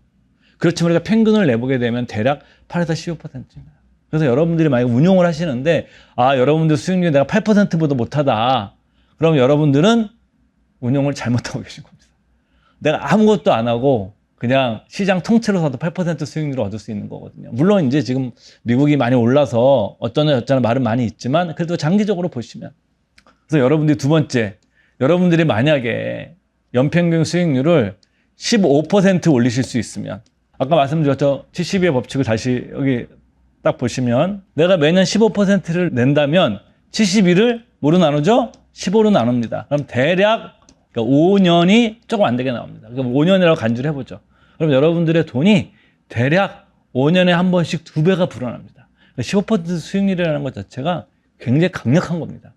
그렇지만 우리가 평균을 내보게 되면 대략 8에서 15%입니다. 그래서 여러분들이 만약에 운용을 하시는데 여러분들 수익률이 내가 8%보다 못하다. 그럼 여러분들은 운용을 잘못하고 계신 겁니다. 내가 아무것도 안 하고 그냥 시장 통째로 사도 8% 수익률을 얻을 수 있는 거거든요. 물론 이제 지금 미국이 많이 올라서 어쩌나 저쩌나 말은 많이 있지만 그래도 장기적으로 보시면. 그래서 여러분들이 두 번째, 여러분들이 만약에 연평균 수익률을 15% 올리실 수 있으면 아까 말씀드렸죠. 72의 법칙을 다시 여기 딱 보시면 내가 매년 15%를 낸다면 72를 뭐로 나누죠? 15로 나눕니다. 그럼 대략 5년이 조금 안 되게 나옵니다. 그럼 5년이라고 간주를 해보죠. 그럼 여러분들의 돈이 대략 5년에 한 번씩 2배가 불어납니다. 15% 수익률이라는 것 자체가 굉장히 강력한 겁니다.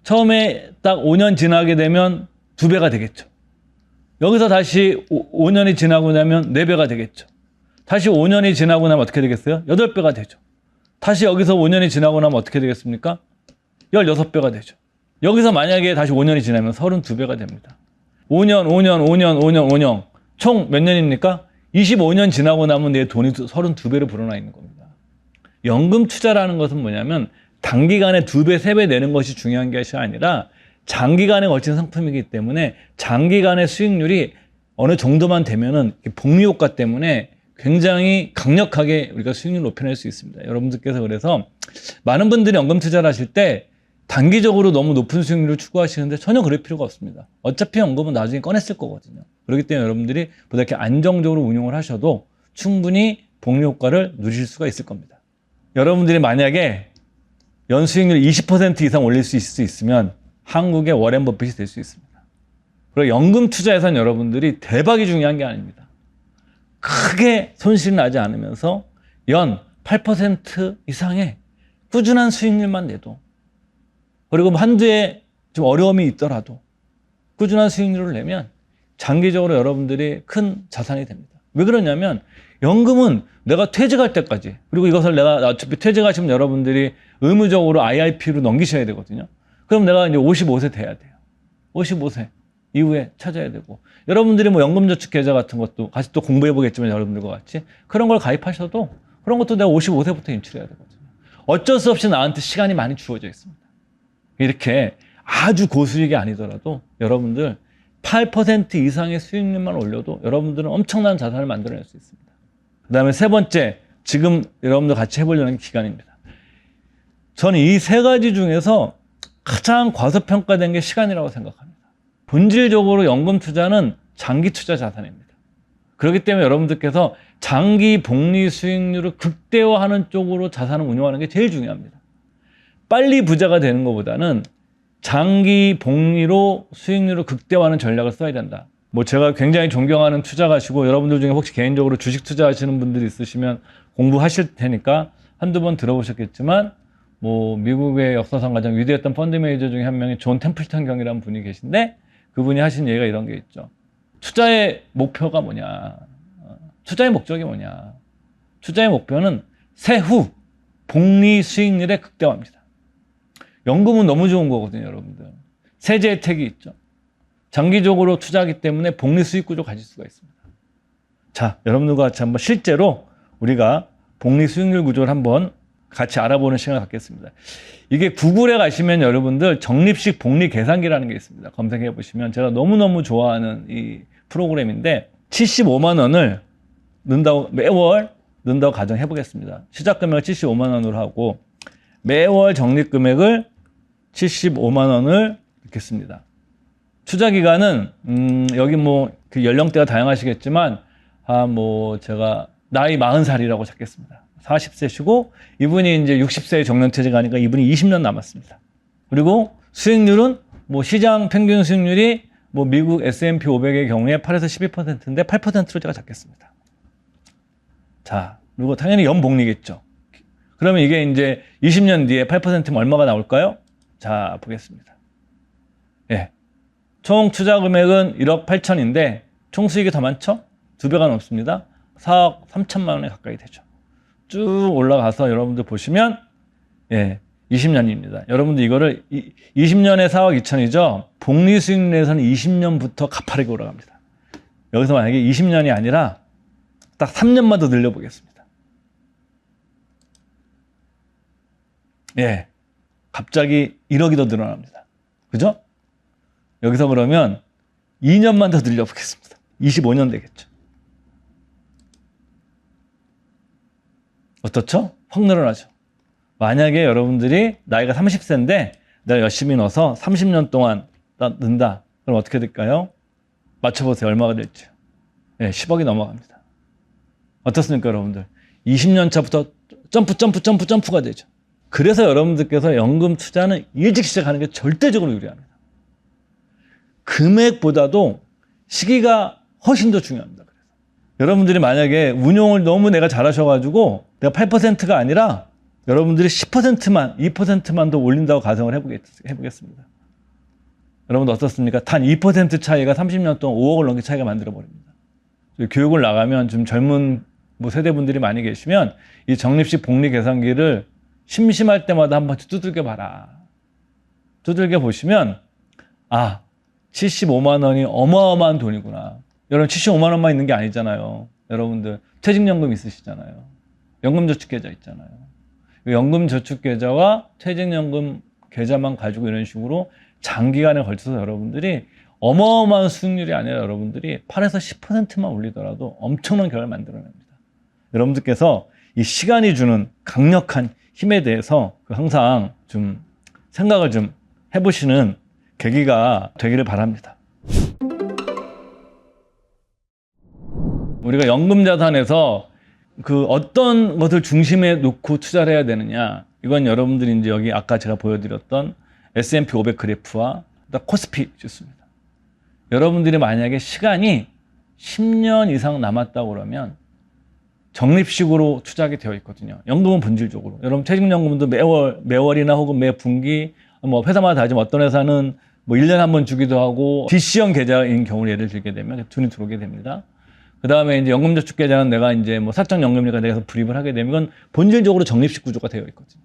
처음에 딱 5년 지나게 되면 2배가 되겠죠. 여기서 다시 5년이 지나고 나면 4배가 되겠죠. 다시 5년이 지나고 나면 어떻게 되겠어요? 8배가 되죠. 다시 여기서 5년이 지나고 나면 어떻게 되겠습니까? 16배가 되죠. 여기서 만약에 다시 5년이 지나면 32배가 됩니다. 5년. 총 몇 년입니까? 25년 지나고 나면 내 돈이 32배로 불어나 있는 겁니다. 연금 투자라는 것은 뭐냐면 단기간에 2배, 3배 내는 것이 중요한 것이 아니라 장기간에 걸친 상품이기 때문에 장기간의 수익률이 어느 정도만 되면은 복리 효과 때문에 굉장히 강력하게 우리가 수익률을 높여낼 수 있습니다. 여러분들께서 그래서 많은 분들이 연금 투자를 하실 때 단기적으로 너무 높은 수익률을 추구하시는데 전혀 그럴 필요가 없습니다. 어차피 연금은 나중에 꺼냈을 거거든요. 그렇기 때문에 여러분들이 보다 이렇게 안정적으로 운용을 하셔도 충분히 복리 효과를 누리실 수가 있을 겁니다. 여러분들이 만약에 연수익률 20% 이상 올릴 수 있으면 한국의 워렌 버핏이 될 수 있습니다. 그리고 연금 투자에선 여러분들이 대박이 중요한 게 아닙니다. 크게 손실이 나지 않으면서 연 8% 이상의 꾸준한 수익률만 내도 그리고 한두에 좀 어려움이 있더라도 꾸준한 수익률을 내면 장기적으로 여러분들이 큰 자산이 됩니다. 왜 그러냐면 연금은 내가 퇴직할 때까지 그리고 이것을 내가 어차피 퇴직하시면 여러분들이 의무적으로 IRP로 넘기셔야 되거든요. 그럼 내가 이제 55세 돼야 돼요. 55세 이후에 찾아야 되고 여러분들이 뭐 연금저축계좌 같은 것도 같이 또 공부해 보겠지만 여러분들과 같이 그런 걸 가입하셔도 그런 것도 내가 55세부터 인출해야 되거든요. 어쩔 수 없이 나한테 시간이 많이 주어져 있습니다. 이렇게 아주 고수익이 아니더라도 여러분들 8% 이상의 수익률만 올려도 여러분들은 엄청난 자산을 만들어낼 수 있습니다. 그 다음에 세 번째, 지금 여러분들 같이 해보려는 기간입니다. 저는 이 세 가지 중에서 가장 과소평가된 게 시간이라고 생각합니다. 본질적으로 연금 투자는 장기 투자 자산입니다. 그렇기 때문에 여러분들께서 장기 복리 수익률을 극대화하는 쪽으로 자산을 운용하는 게 제일 중요합니다. 빨리 부자가 되는 것보다는 장기 복리로 수익률을 극대화하는 전략을 써야 된다. 뭐 제가 굉장히 존경하는 투자가시고 여러분들 중에 혹시 개인적으로 주식 투자하시는 분들이 있으시면 공부하실 테니까 한두 번 들어보셨겠지만 뭐 미국의 역사상 가장 위대했던 펀드 매니저 중에 한 명이 존 템플턴 경이라는 분이 계신데 그분이 하신 얘기가 이런 게 있죠. 투자의 목표가 뭐냐? 투자의 목적이 뭐냐? 투자의 목표는 세후 복리 수익률의 극대화입니다. 연금은 너무 좋은 거거든요, 여러분들. 세제 혜택이 있죠. 장기적으로 투자하기 때문에 복리 수익 구조 가질 수가 있습니다. 자, 여러분들과 같이 한번 실제로 우리가 복리 수익률 구조를 한번 같이 알아보는 시간을 갖겠습니다. 이게 구글에 가시면 여러분들 적립식 복리 계산기라는 게 있습니다. 검색해 보시면 제가 너무너무 좋아하는 이 프로그램인데 75만 원을 넣는다고 매월 넣는다고 가정해 보겠습니다. 시작 금액을 75만 원으로 하고 매월 적립 금액을 75만 원을 넣겠습니다. 투자 기간은 여기 뭐 그 연령대가 다양하시겠지만 뭐 제가 나이 40살이라고 잡겠습니다. 40세시고 이분이 이제 60세에 정년퇴직하니까 이분이 20년 남았습니다. 그리고 수익률은 뭐 시장 평균 수익률이 뭐 미국 S&P 500의 경우에 8에서 12%인데 8%로 제가 잡겠습니다. 자, 그리고 당연히 연복리겠죠. 그러면 이게 이제 20년 뒤에 8%면 얼마가 나올까요? 자, 보겠습니다. 예. 총 투자 금액은 1억 8천인데 총 수익이 더 많죠? 2배가 넘습니다. 4억 3천만 원에 가까이 되죠. 쭉 올라가서 여러분들 보시면 예, 20년입니다. 여러분들 이거를 20년에 4억 2천이죠. 복리 수익 내에서는 20년부터 가파르게 올라갑니다. 여기서 만약에 20년이 아니라 딱 3년만 더 늘려보겠습니다. 예, 갑자기 1억이 더 늘어납니다. 그죠? 여기서 그러면 2년만 더 늘려보겠습니다. 25년 되겠죠. 어떻죠? 확 늘어나죠. 만약에 여러분들이 나이가 30세인데 내가 열심히 넣어서 30년 동안 넣는다. 그럼 어떻게 될까요? 맞춰보세요. 얼마가 될지. 네, 10억이 넘어갑니다. 어떻습니까, 여러분들? 20년 차부터 점프가 되죠. 그래서 여러분들께서 연금 투자는 일찍 시작하는 게 절대적으로 유리합니다. 금액보다도 시기가 훨씬 더 중요합니다. 그래서 여러분들이 만약에 운용을 너무 내가 잘하셔가지고 내가 8%가 아니라 여러분들이 10%만, 2%만 더 올린다고 가정을 해보겠습니다. 여러분들 어떻습니까? 단 2% 차이가 30년 동안 5억을 넘게 차이가 만들어버립니다. 교육을 나가면 좀 젊은 세대분들이 많이 계시면 이 적립식 복리 계산기를 심심할 때마다 한 번씩 두들겨 봐라. 두들겨 보시면 아, 75만 원이 어마어마한 돈이구나. 여러분 75만 원만 있는 게 아니잖아요. 여러분들 퇴직연금 있으시잖아요. 연금저축계좌 있잖아요. 연금저축계좌와 퇴직연금 계좌만 가지고 이런 식으로 장기간에 걸쳐서 여러분들이 어마어마한 수익률이 아니라 여러분들이 8에서 10%만 올리더라도 엄청난 결과를 만들어냅니다. 여러분들께서 이 시간이 주는 강력한 힘에 대해서 항상 좀 생각을 좀 해보시는 계기가 되기를 바랍니다. 우리가 연금자산에서 그 어떤 것을 중심에 놓고 투자를 해야 되느냐, 이건 여러분들이 이제 여기 아까 제가 보여드렸던 S&P 500 그래프와 코스피 지수입니다. 여러분들이 만약에 시간이 10년 이상 남았다고 그러면 적립식으로 투자하게 되어 있거든요. 연금은 본질적으로. 여러분 퇴직연금도 매월이나 혹은 매 분기 뭐 회사마다 다르지만 어떤 회사는 뭐 1년에 한 번 주기도 하고 DC형 계좌인 경우를 예를 들게 되면 돈이 들어오게 됩니다. 그 다음에 이제 연금저축계좌는 내가 이제 뭐 사적연금이니까 내가 불입을 하게 되면 이건 본질적으로 적립식 구조가 되어 있거든요.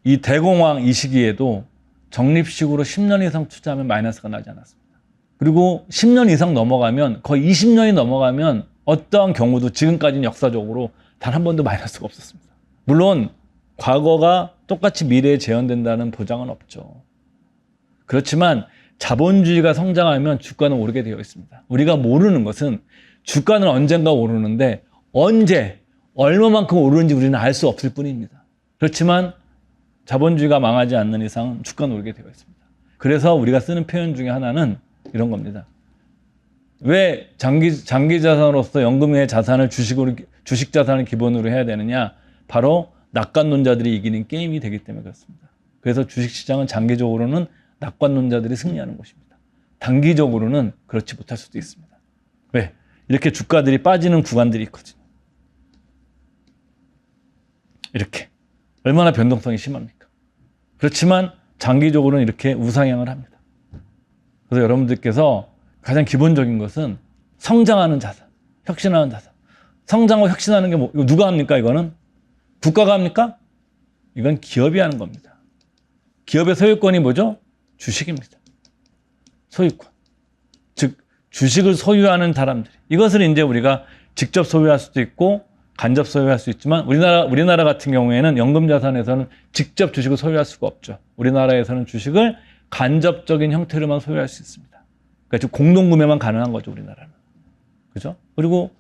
이 대공황 이 시기에도 적립식으로 10년 이상 투자하면 마이너스가 나지 않았습니다. 그리고 10년 이상 넘어가면 거의 20년이 넘어가면 어떠한 경우도 지금까지는 역사적으로 단 한 번도 마이너스가 없었습니다. 물론 과거가 똑같이 미래에 재현된다는 보장은 없죠. 그렇지만 자본주의가 성장하면 주가는 오르게 되어 있습니다. 우리가 모르는 것은 주가는 언젠가 오르는데 언제 얼마만큼 오르는지 우리는 알 수 없을 뿐입니다. 그렇지만 자본주의가 망하지 않는 이상 주가는 오르게 되어 있습니다. 그래서 우리가 쓰는 표현 중에 하나는 이런 겁니다. 왜 장기 자산으로서 연금의 자산을 주식 자산을 기본으로 해야 되느냐? 바로 낙관론자들이 이기는 게임이 되기 때문에 그렇습니다. 그래서 주식시장은 장기적으로는 낙관론자들이 승리하는 곳입니다. 단기적으로는 그렇지 못할 수도 있습니다. 왜? 이렇게 주가들이 빠지는 구간들이 있거든요. 이렇게. 얼마나 변동성이 심합니까? 그렇지만 장기적으로는 이렇게 우상향을 합니다. 그래서 여러분들께서 가장 기본적인 것은 성장하는 자산, 혁신하는 자산. 성장하고 혁신하는 게 이거 누가 합니까? 이거는? 국가가 합니까? 이건 기업이 하는 겁니다. 기업의 소유권이 뭐죠? 주식입니다. 소유권. 즉, 주식을 소유하는 사람들이. 이것을 이제 우리가 직접 소유할 수도 있고, 간접 소유할 수 있지만, 우리나라 같은 경우에는 연금자산에서는 직접 주식을 소유할 수가 없죠. 우리나라에서는 주식을 간접적인 형태로만 소유할 수 있습니다. 그러니까 공동구매만 가능한 거죠, 우리나라는. 그죠? 그리고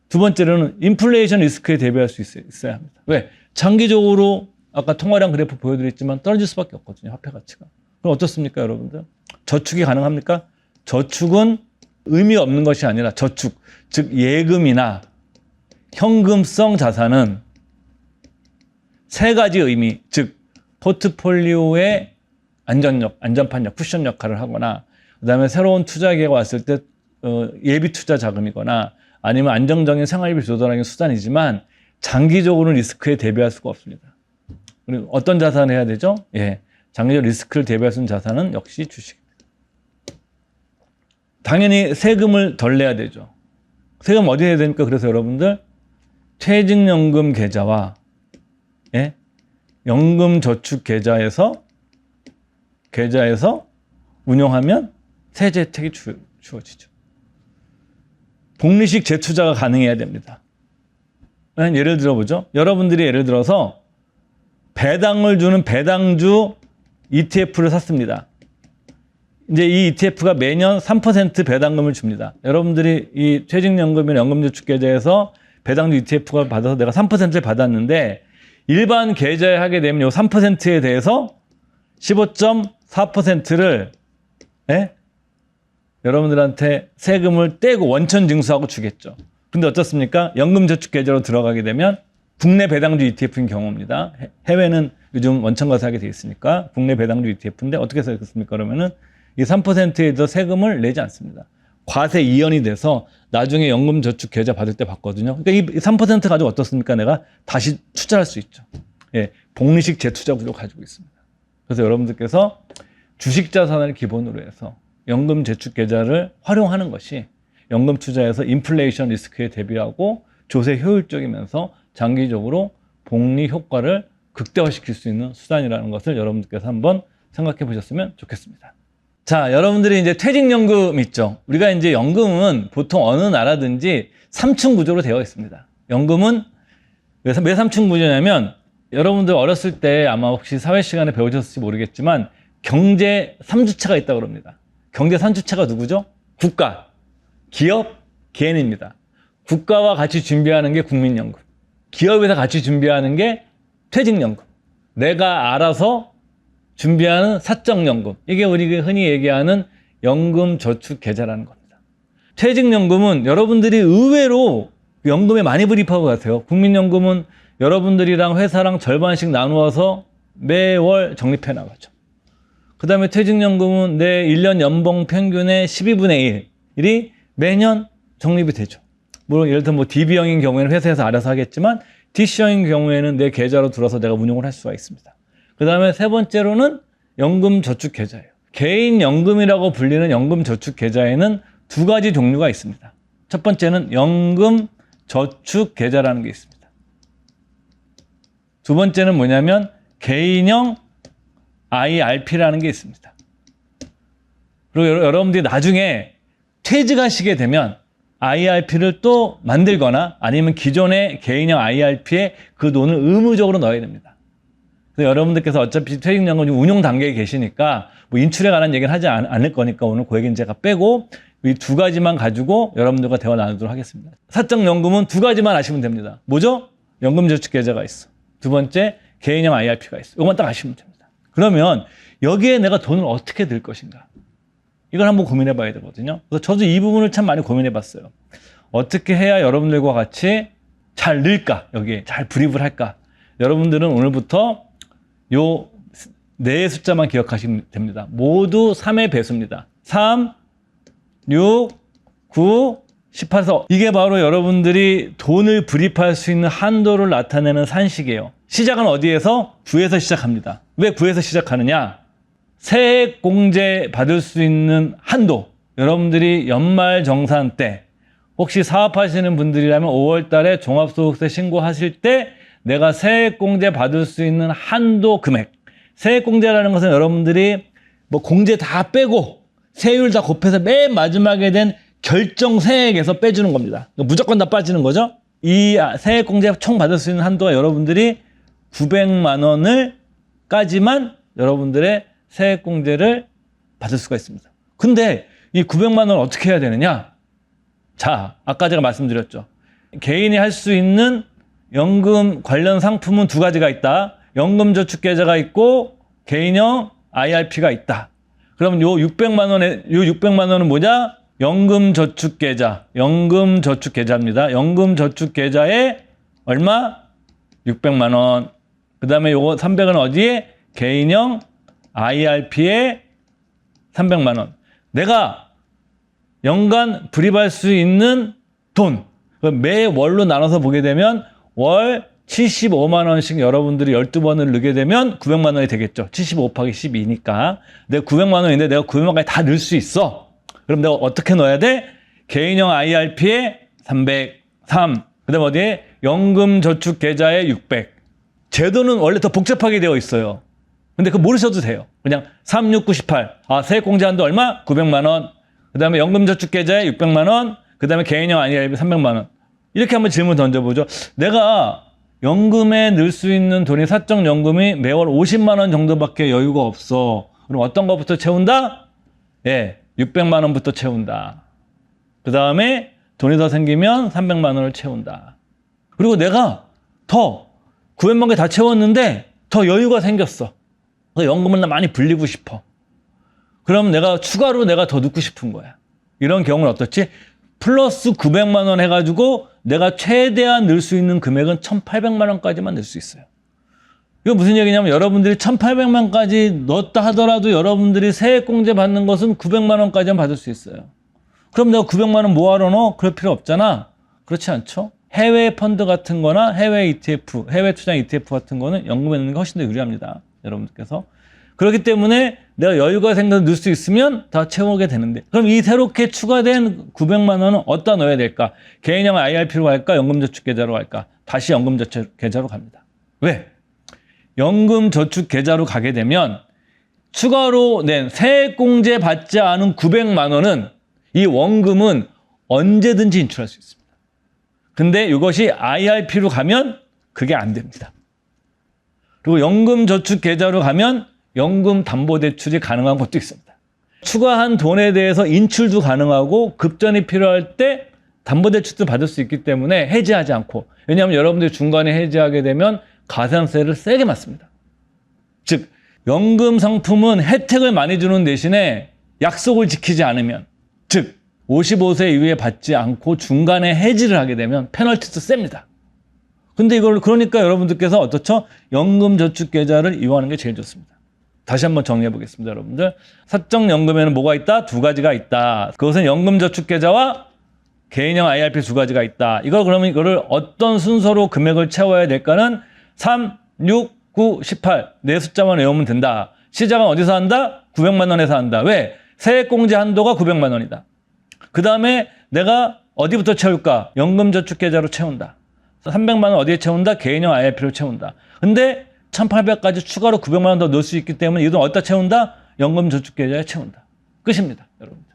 두 번째로는 인플레이션 리스크에 대비할 수 있어야 합니다. 왜? 장기적으로 아까 통화량 그래프 보여드렸지만 떨어질 수밖에 없거든요, 화폐 가치가. 그럼 어떻습니까, 여러분들? 저축이 가능합니까? 저축은 의미 없는 것이 아니라 저축, 즉 예금이나 현금성 자산은 세 가지 의미, 즉 포트폴리오의 안전판 쿠션 역할을 하거나, 그 다음에 새로운 투자 기회가 왔을 때 예비 투자 자금이거나 아니면 안정적인 생활비 조달하는 수단이지만 장기적으로는 리스크에 대비할 수가 없습니다. 우리 어떤 자산을 해야 되죠? 예, 장기적 리스크를 대비할 수 있는 자산은 역시 주식입니다. 당연히 세금을 덜 내야 되죠. 세금 어디 내야 됩니까? 그래서 여러분들 퇴직연금 계좌와 예? 연금저축계좌에서 운용하면 세제 혜택이 주어지죠. 복리식 재투자가 가능해야 됩니다. 예를 들어보죠. 여러분들이 예를 들어서 배당을 주는 배당주 ETF를 샀습니다. 이제 이 ETF가 매년 3% 배당금을 줍니다. 여러분들이 이 퇴직연금이나 연금저축계좌에서 배당주 ETF가 받아서 내가 3%를 받았는데 일반 계좌에 하게 되면 이 3%에 대해서 15.4%를 여러분들한테 세금을 떼고 원천징수하고 주겠죠. 근데 어떻습니까? 연금저축계좌로 들어가게 되면 국내 배당주 ETF인 경우입니다. 해외는 요즘 원천과세하게 돼 있으니까 국내 배당주 ETF인데 어떻게 생각했습니까? 그러면은 이 3%에 대해서 세금을 내지 않습니다. 과세 이연이 돼서 나중에 연금저축계좌 받을 때 받거든요. 그러니까 이 3% 가지고 어떻습니까? 내가 다시 투자할 수 있죠. 예, 복리식 재투자 구조를 가지고 있습니다. 그래서 여러분들께서 주식 자산을 기본으로 해서 연금저축계좌를 활용하는 것이 연금 투자에서 인플레이션 리스크에 대비하고 조세 효율적이면서 장기적으로 복리 효과를 극대화시킬 수 있는 수단이라는 것을 여러분들께서 한번 생각해 보셨으면 좋겠습니다. 자, 여러분들이 이제 퇴직연금 있죠. 우리가 이제 연금은 보통 어느 나라든지 3층 구조로 되어 있습니다. 연금은 왜 3층 구조냐면 여러분들 어렸을 때 아마 혹시 사회 시간에 배우셨을지 모르겠지만 경제 3주체가 있다고 합니다. 경제 3주체가 누구죠? 국가, 기업, 개인입니다. 국가와 같이 준비하는 게 국민연금. 기업에서 같이 준비하는 게 퇴직연금. 내가 알아서 준비하는 사적연금. 이게 우리가 흔히 얘기하는 연금저축계좌라는 겁니다. 퇴직연금은 여러분들이 의외로 연금에 많이 불입하고 가세요. 국민연금은 여러분들이랑 회사랑 절반씩 나누어서 매월 적립해 나가죠. 그 다음에 퇴직연금은 내 1년 연봉 평균의 12분의 1이 매년 적립이 되죠. 물론 예를 들어 DB형인 경우에는 회사에서 알아서 하겠지만 DC형인 경우에는 내 계좌로 들어서 내가 운용을 할 수가 있습니다. 그 다음에 세 번째로는 연금저축계좌예요. 개인연금이라고 불리는 연금저축계좌에는 두 가지 종류가 있습니다. 첫 번째는 연금저축계좌라는 게 있습니다. 두 번째는 뭐냐면 개인형 IRP라는 게 있습니다. 그리고 여러분들이 나중에 퇴직하시게 되면 IRP를 또 만들거나 아니면 기존의 개인형 IRP에 그 돈을 의무적으로 넣어야 됩니다. 그래서 여러분들께서 어차피 퇴직연금 운용 단계에 계시니까 뭐 인출에 관한 얘기는 하지 않을 거니까 오늘 그 얘기는 제가 빼고 이 두 가지만 가지고 여러분들과 대화 나누도록 하겠습니다. 사적연금은 두 가지만 아시면 됩니다. 뭐죠? 연금저축계좌가 있어. 두 번째, 개인형 IRP가 있어. 이것만 딱 아시면 됩니다. 그러면 여기에 내가 돈을 어떻게 넣을 것인가? 이걸 한번 고민해 봐야 되거든요. 그래서 저도 이 부분을 참 많이 고민해 봤어요. 어떻게 해야 여러분들과 같이 잘 넣을까? 여기에 잘 불입을 할까? 여러분들은 오늘부터 요 네 숫자만 기억하시면 됩니다. 모두 3의 배수입니다. 3, 6, 9, 18서 이게 바로 여러분들이 돈을 불입할 수 있는 한도를 나타내는 산식이에요. 시작은 어디에서? 9에서 시작합니다. 왜 9에서 시작하느냐? 세액공제 받을 수 있는 한도. 여러분들이 연말정산 때 혹시 사업하시는 분들이라면 5월 달에 종합소득세 신고하실 때 내가 세액공제 받을 수 있는 한도 금액. 세액공제라는 것은 여러분들이 뭐 공제 다 빼고 세율 다 곱해서 맨 마지막에 된 결정세액에서 빼주는 겁니다. 무조건 다 빠지는 거죠. 이 세액공제 총 받을 수 있는 한도가 여러분들이 900만 원을 까지만 여러분들의 세액공제를 받을 수가 있습니다. 근데 이 900만 원 어떻게 해야 되느냐? 자, 아까 제가 말씀드렸죠. 개인이 할 수 있는 연금 관련 상품은 두 가지가 있다. 연금저축계좌가 있고 개인형 IRP가 있다. 그럼 요 600만 원은 뭐냐? 연금저축계좌입니다. 연금저축계좌에 얼마? 600만 원. 그 다음에 요거 300은 어디에? 개인형 IRP에 300만 원. 내가 연간 불입할 수 있는 돈. 매월로 나눠서 보게 되면 월 75만 원씩 여러분들이 12번을 넣게 되면 900만 원이 되겠죠. 75 곱하기 12니까. 내가 900만 원인데 내가 900만 원까지 다 넣을 수 있어. 그럼 내가 어떻게 넣어야 돼? 개인형 IRP에 303. 그 다음에 어디에? 연금저축계좌에 600. 제도는 원래 더 복잡하게 되어 있어요. 근데 그거 모르셔도 돼요. 그냥 36918. 아, 세액공제 한도 얼마? 900만 원. 그 다음에 연금저축계좌에 600만 원. 그 다음에 개인형 IRP 300만 원. 이렇게 한번 질문 던져보죠. 내가 연금에 넣을 수 있는 돈이 사적연금이 매월 50만 원 정도밖에 여유가 없어. 그럼 어떤 것부터 채운다? 예, 600만 원부터 채운다. 그 다음에 돈이 더 생기면 300만 원을 채운다. 그리고 내가 더 900만 개 다 채웠는데 더 여유가 생겼어. 연금을 많이 불리고 싶어. 그럼 내가 추가로 내가 더 넣고 싶은 거야. 이런 경우는 어떻지? 플러스 900만 원 해가지고 내가 최대한 넣을 수 있는 금액은 1,800만 원까지만 넣을 수 있어요. 이거 무슨 얘기냐면 여러분들이 1,800만까지 넣었다 하더라도 여러분들이 세액공제 받는 것은 900만 원까지만 받을 수 있어요. 그럼 내가 900만 원 뭐하러 넣어? 그럴 필요 없잖아. 그렇지 않죠? 해외 펀드 같은 거나 해외 ETF, 해외 투자 ETF 같은 거는 연금에 넣는 게 훨씬 더 유리합니다. 여러분들께서. 그렇기 때문에 내가 여유가 생겨서 넣을 수 있으면 다 채우게 되는데 그럼 이 새롭게 추가된 900만 원은 어디다 넣어야 될까? 개인형 IRP로 갈까? 연금저축계좌로 갈까? 다시 연금저축계좌로 갑니다. 왜? 연금저축계좌로 가게 되면 추가로 낸 세액공제 받지 않은 900만 원은 이 원금은 언제든지 인출할 수 있습니다. 근데 이것이 IRP로 가면 그게 안 됩니다. 그리고 연금저축계좌로 가면 연금담보대출이 가능한 것도 있습니다. 추가한 돈에 대해서 인출도 가능하고 급전이 필요할 때 담보대출도 받을 수 있기 때문에 해지하지 않고 왜냐하면 여러분들이 중간에 해지하게 되면 가산세를 세게 맞습니다. 즉 연금 상품은 혜택을 많이 주는 대신에 약속을 지키지 않으면 즉 55세 이후에 받지 않고 중간에 해지를 하게 되면 페널티도 셉니다. 근데 이걸 그러니까 여러분들께서 어떻죠? 연금저축계좌를 이용하는 게 제일 좋습니다. 다시 한번 정리해 보겠습니다, 여러분들. 사적연금에는 뭐가 있다? 두 가지가 있다. 그것은 연금저축계좌와 개인형 IRP 두 가지가 있다. 그러면 이거를 어떤 순서로 금액을 채워야 될까는 3, 6, 9, 18 네 숫자만 외우면 된다. 시작은 어디서 한다? 900만 원에서 한다. 왜? 세액공제 한도가 900만 원이다. 그 다음에 내가 어디부터 채울까? 연금저축계좌로 채운다. 300만 원 어디에 채운다? 개인형 IRP로 채운다. 근데 1,800까지 추가로 900만 원 더 넣을 수 있기 때문에 이 돈 어디다 채운다? 연금저축계좌에 채운다. 끝입니다, 여러분들.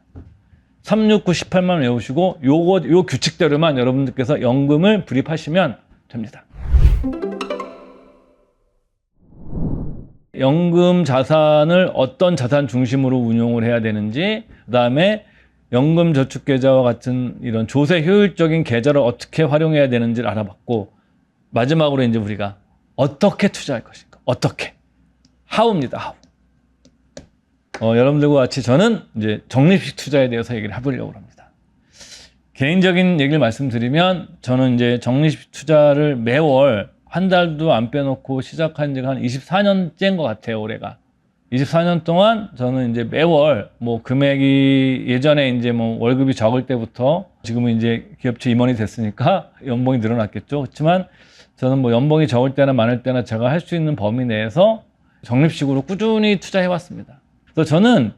3, 6, 9, 18만 외우시고 요 규칙대로만 여러분들께서 연금을 불입하시면 됩니다. 연금 자산을 어떤 자산 중심으로 운용을 해야 되는지, 그 다음에 연금저축계좌와 같은 이런 조세 효율적인 계좌를 어떻게 활용해야 되는지를 알아봤고, 마지막으로 이제 우리가 어떻게 투자할 것인가? 어떻게? how입니다. how. 여러분들과 같이 저는 이제 적립식 투자에 대해서 얘기를 해보려고 합니다. 개인적인 얘기를 말씀드리면 저는 이제 적립식 투자를 매월 한 달도 안 빼놓고 시작한 지가 한 24년째인 것 같아요, 올해가. 24년 동안 저는 이제 매월 뭐 금액이 예전에 이제 뭐 월급이 적을 때부터 지금은 이제 기업체 임원이 됐으니까 연봉이 늘어났겠죠. 그렇지만 저는 뭐 연봉이 적을 때나 많을 때나 제가 할 수 있는 범위 내에서 적립식으로 꾸준히 투자해 왔습니다. 그래서 저는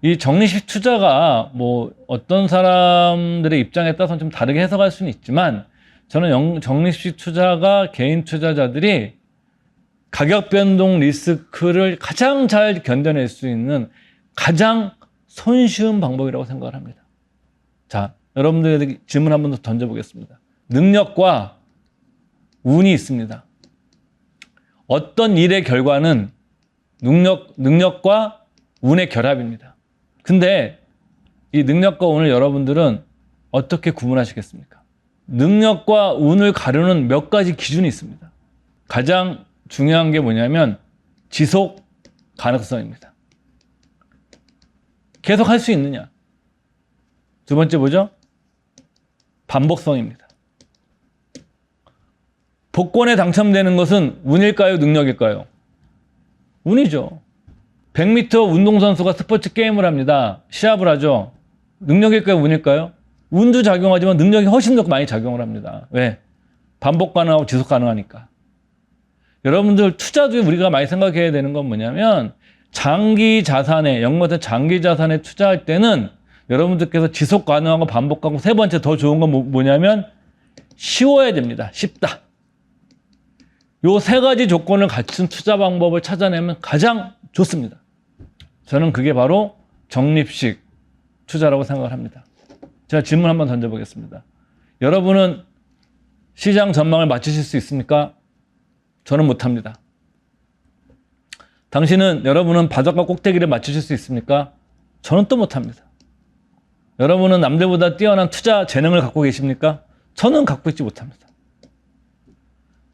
이 적립식 투자가 뭐 어떤 사람들의 입장에 따라서 좀 다르게 해석할 수는 있지만 저는 적립식 투자가 개인 투자자들이 가격 변동 리스크를 가장 잘 견뎌낼 수 있는 가장 손쉬운 방법이라고 생각을 합니다. 자, 여러분들에게 질문 한 번 더 던져보겠습니다. 능력과 운이 있습니다. 어떤 일의 결과는 능력과 운의 결합입니다. 근데 이 능력과 운을 여러분들은 어떻게 구분하시겠습니까? 능력과 운을 가르는 몇 가지 기준이 있습니다. 가장 중요한 게 뭐냐면 지속 가능성입니다. 계속 할 수 있느냐. 두 번째 뭐죠? 반복성입니다. 복권에 당첨되는 것은 운일까요? 능력일까요? 운이죠. 100m 운동선수가 스포츠 게임을 합니다. 시합을 하죠. 능력일까요? 운일까요? 운도 작용하지만 능력이 훨씬 더 많이 작용을 합니다. 왜? 반복 가능하고 지속 가능하니까. 여러분들 투자도 우리가 많이 생각해야 되는 건 뭐냐면 장기 자산에, 연거든 장기 자산에 투자할 때는 여러분들께서 지속 가능하고 반복하고 세 번째 더 좋은 건 뭐냐면 쉬워야 됩니다. 쉽다. 요 세 가지 조건을 갖춘 투자 방법을 찾아내면 가장 좋습니다. 저는 그게 바로 적립식 투자라고 생각을 합니다. 제가 질문 한번 던져보겠습니다. 여러분은 시장 전망을 맞추실 수 있습니까? 저는 못합니다. 여러분은 바닥과 꼭대기를 맞추실 수 있습니까? 저는 또 못합니다. 여러분은 남들보다 뛰어난 투자 재능을 갖고 계십니까? 저는 갖고 있지 못합니다.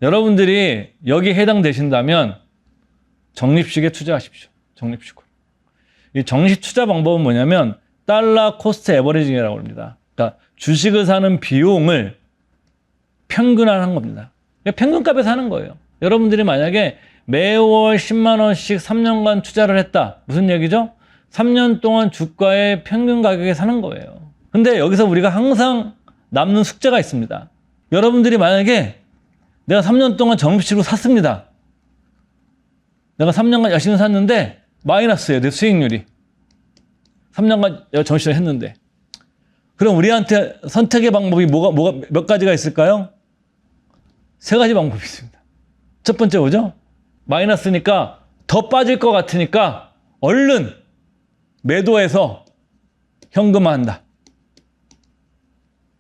여러분들이 여기에 해당되신다면 적립식에 투자하십시오. 적립식으로. 이 적립 투자 방법은 뭐냐면 달러 코스트 에버리징이라고 합니다. 그러니까 주식을 사는 비용을 평균화하는 겁니다. 평균값에 사는 거예요. 여러분들이 만약에 매월 10만 원씩 3년간 투자를 했다. 무슨 얘기죠? 3년 동안 주가의 평균 가격에 사는 거예요. 근데 여기서 우리가 항상 남는 숙제가 있습니다. 여러분들이 만약에 내가 3년 동안 적립식으로 샀습니다. 내가 3년간 열심히 샀는데 마이너스예요. 내 수익률이. 3년간 적립식을 했는데. 그럼 우리한테 선택의 방법이 몇 가지가 있을까요? 세 가지 방법이 있습니다. 첫 번째 뭐죠? 마이너스니까 더 빠질 것 같으니까 얼른 매도해서 현금화한다.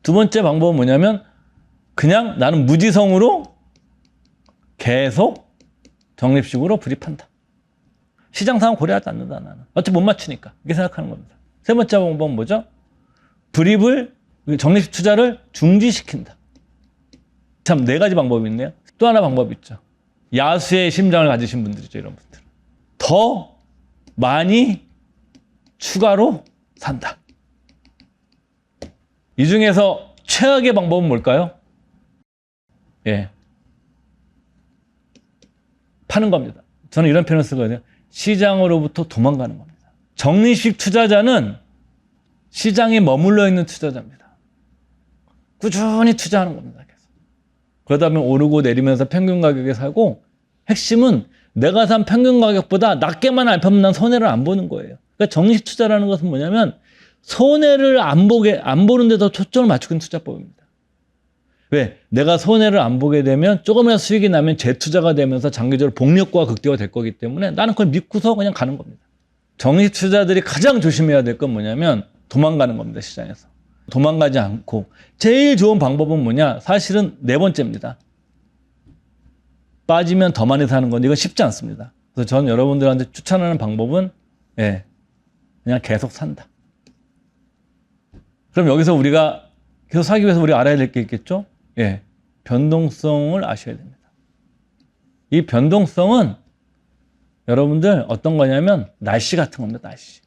두 번째 방법은 뭐냐면 그냥 나는 무지성으로 계속 적립식으로 불입한다. 시장 상황 고려하지 않는다 나는. 어차피 못 맞추니까. 이렇게 생각하는 겁니다. 세 번째 방법은 뭐죠? 불입을, 적립식 투자를 중지시킨다. 참 네 가지 방법이 있네요. 또 하나 방법이 있죠. 야수의 심장을 가지신 분들이죠. 이런 분들. 더 많이 추가로 산다. 이 중에서 최악의 방법은 뭘까요? 예. 파는 겁니다. 저는 이런 표현을 쓰거든요. 시장으로부터 도망가는 겁니다. 적립식 투자자는 시장에 머물러 있는 투자자입니다. 꾸준히 투자하는 겁니다. 계속. 그러다 보면 오르고 내리면서 평균 가격에 사고 핵심은 내가 산 평균 가격보다 낮게만 안 파면 난 손해를 안 보는 거예요. 그러니까 적립식 투자라는 것은 뭐냐면 손해를 안 보는 데 더 초점을 맞추는 투자법입니다. 왜? 내가 손해를 안 보게 되면 조금이라도 수익이 나면 재투자가 되면서 장기적으로 복리효과가 극대화될 거기 때문에 나는 그걸 믿고서 그냥 가는 겁니다. 적립식 투자들이 가장 조심해야 될 건 뭐냐면 도망가는 겁니다. 시장에서. 도망가지 않고 제일 좋은 방법은 뭐냐? 사실은 네 번째입니다. 빠지면 더 많이 사는 건데 이건 쉽지 않습니다. 그래서 저는 여러분들한테 추천하는 방법은 그냥 계속 산다. 그럼 여기서 우리가 계속 사기 위해서 우리가 알아야 될 게 있겠죠? 변동성을 아셔야 됩니다. 이 변동성은 여러분들 어떤 거냐면 날씨 같은 겁니다. 날씨.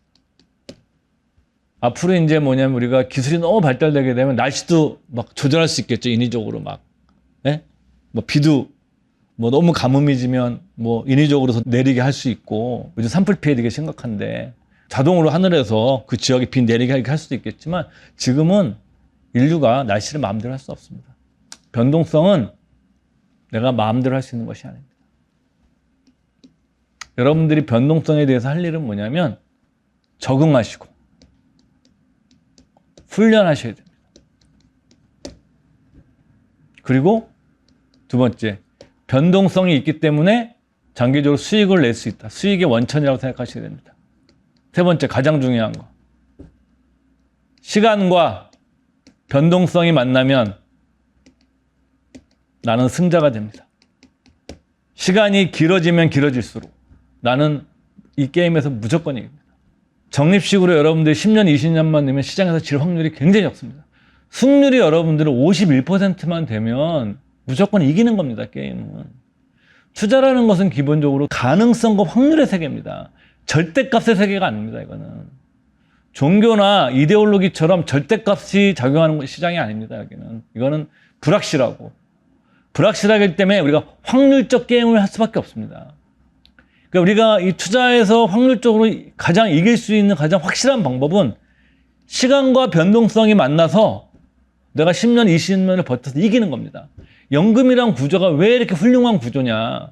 앞으로 이제 뭐냐면 우리가 기술이 너무 발달되게 되면 날씨도 막 조절할 수 있겠죠. 인위적으로 막. 뭐 비도 뭐 너무 가뭄이 지면 뭐 인위적으로 내리게 할 수 있고 요즘 산불 피해 되게 심각한데 자동으로 하늘에서 그 지역에 비 내리게 할 수도 있겠지만 지금은 인류가 날씨를 마음대로 할 수 없습니다. 변동성은 내가 마음대로 할 수 있는 것이 아닙니다. 여러분들이 변동성에 대해서 할 일은 뭐냐면 적응하시고 훈련하셔야 됩니다. 그리고 두 번째, 변동성이 있기 때문에 장기적으로 수익을 낼 수 있다. 수익의 원천이라고 생각하셔야 됩니다. 세 번째, 가장 중요한 거. 시간과 변동성이 만나면 나는 승자가 됩니다. 시간이 길어지면 길어질수록 나는 이 게임에서 무조건 이깁니다. 적립식으로 여러분들이 10년, 20년만 되면 시장에서 질 확률이 굉장히 적습니다. 승률이 여러분들은 51%만 되면 무조건 이기는 겁니다, 게임은. 투자라는 것은 기본적으로 가능성과 확률의 세계입니다. 절대값의 세계가 아닙니다, 이거는. 종교나 이데올로기처럼 절대값이 작용하는 시장이 아닙니다, 여기는. 이거는 불확실하고. 불확실하기 때문에 우리가 확률적 게임을 할 수밖에 없습니다. 그러니까 우리가 이 투자에서 확률적으로 가장 이길 수 있는 가장 확실한 방법은 시간과 변동성이 만나서 내가 10년, 20년을 버텨서 이기는 겁니다. 연금이란 구조가 왜 이렇게 훌륭한 구조냐.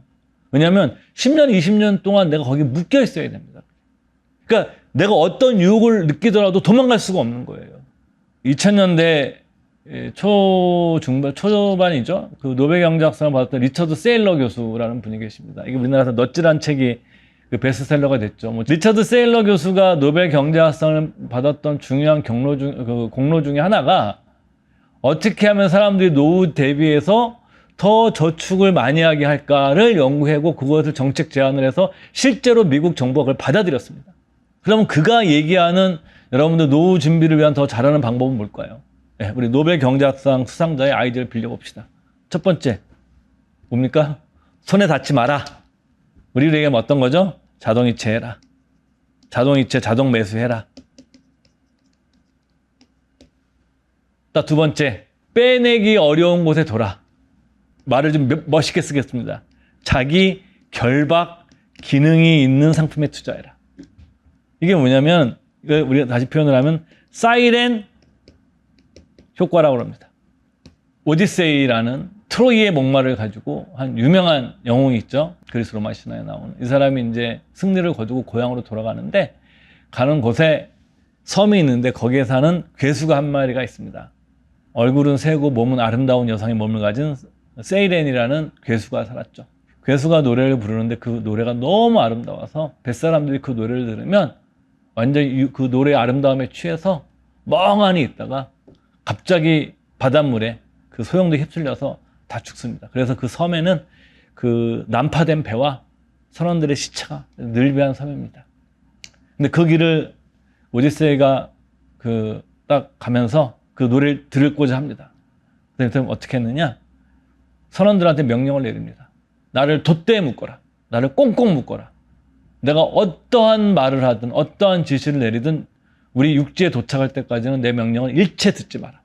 왜냐하면 10년, 20년 동안 내가 거기 묶여 있어야 됩니다. 그러니까 내가 어떤 유혹을 느끼더라도 도망갈 수가 없는 거예요. 2000년대 초반이죠. 그 노벨 경제학상을 받았던 리처드 세일러 교수라는 분이 계십니다. 이게 우리나라에서 넛지란 책이 그 베스트셀러가 됐죠. 뭐 리처드 세일러 교수가 노벨 경제학상을 받았던 중요한 공로 중에 하나가 어떻게 하면 사람들이 노후 대비해서 더 저축을 많이 하게 할까를 연구하고 그것을 정책 제안을 해서 실제로 미국 정부가 그걸 받아들였습니다. 그러면 그가 얘기하는 여러분들 노후 준비를 위한 더 잘하는 방법은 뭘까요? 네, 우리 노벨 경제학상 수상자의 아이디어를 빌려봅시다. 첫 번째, 뭡니까? 손에 닿지 마라. 우리를 얘기하면 어떤 거죠? 자동이체 해라. 자동이체, 자동 매수해라. 딱 두 번째, 빼내기 어려운 곳에 둬라. 말을 좀 멋있게 쓰겠습니다. 자기 결박 기능이 있는 상품에 투자해라. 이게 뭐냐면, 우리가 다시 표현을 하면 사이렌 효과라고 합니다. 오디세이라는 트로이의 목마를 가지고 한 유명한 영웅이 있죠. 그리스 로마 신화에 나오는. 이 사람이 이제 승리를 거두고 고향으로 돌아가는데 가는 곳에 섬이 있는데 거기에 사는 괴수가 한 마리가 있습니다. 얼굴은 새고 몸은 아름다운 여성의 몸을 가진 세이렌이라는 괴수가 살았죠. 괴수가 노래를 부르는데 그 노래가 너무 아름다워서 뱃사람들이 그 노래를 들으면 완전히 그 노래의 아름다움에 취해서 멍하니 있다가 갑자기 바닷물에 그 소용돌이 휩쓸려서 다 죽습니다. 그래서 그 섬에는 그 난파된 배와 선원들의 시체가 늘비한 섬입니다. 근데 그 길을 오디세이가 딱 가면서 그 노래를 들고자 합니다. 그래서 어떻게 했느냐? 선원들한테 명령을 내립니다. 나를 돛대에 묶어라. 나를 꽁꽁 묶어라. 내가 어떠한 말을 하든 어떠한 지시를 내리든 우리 육지에 도착할 때까지는 내 명령을 일체 듣지 마라.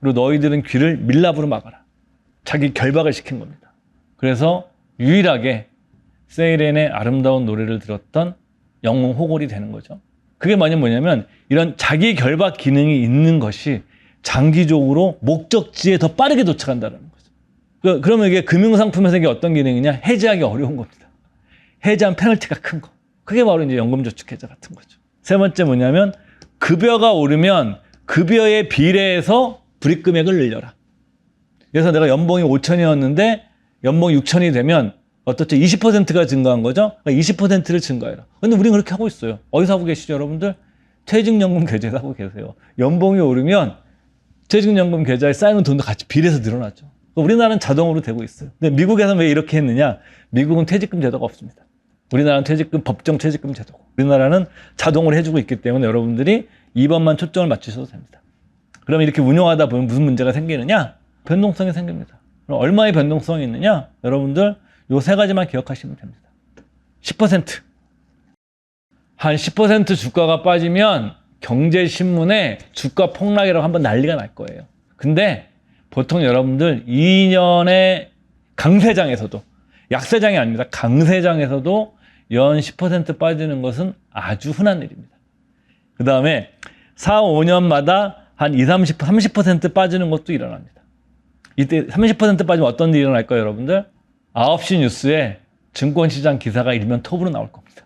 그리고 너희들은 귀를 밀랍으로 막아라. 자기 결박을 시킨 겁니다. 그래서 유일하게 세이렌의 아름다운 노래를 들었던 영웅 호골이 되는 거죠. 그게 뭐냐면 이런 자기 결박 기능이 있는 것이 장기적으로 목적지에 더 빠르게 도착한다는 거죠. 그러면 이게 금융상품에서 이게 어떤 기능이냐? 해지하기 어려운 겁니다. 해지한 페널티가 큰 거. 그게 바로 이제 연금저축해자 같은 거죠. 세 번째 뭐냐면 급여가 오르면 급여에 비례해서 불이익금액을 늘려라. 그래서 내가 연봉이 5천이었는데 연봉이 6천이 되면 어떻죠? 20%가 증가한 거죠? 그러니까 20%를 증가해라. 근데 우리는 그렇게 하고 있어요. 어디서 하고 계시죠, 여러분들? 퇴직연금 계좌에서 하고 계세요. 연봉이 오르면 퇴직연금 계좌에 쌓이는 돈도 같이 비례해서 늘어나죠. 우리나라는 자동으로 되고 있어요. 근데 미국에서는 왜 이렇게 했느냐? 미국은 퇴직금 제도가 없습니다. 우리나라는 법정 퇴직금 제도고 우리나라는 자동으로 해주고 있기 때문에 여러분들이 2번만 초점을 맞추셔도 됩니다. 그럼 이렇게 운용하다 보면 무슨 문제가 생기느냐? 변동성이 생깁니다. 그럼 얼마의 변동성이 있느냐? 여러분들 요 세 가지만 기억하시면 됩니다. 10%. 한 10% 주가가 빠지면 경제신문에 주가 폭락이라고 한번 난리가 날 거예요. 근데 보통 여러분들 2년의 강세장에서도, 약세장이 아닙니다. 강세장에서도 연 10% 빠지는 것은 아주 흔한 일입니다. 그 다음에 4, 5년마다 한 30% 빠지는 것도 일어납니다. 이때 30% 빠지면 어떤 일이 일어날까요, 여러분들? 9시 뉴스에 증권시장 기사가 일면 톱으로 나올 겁니다.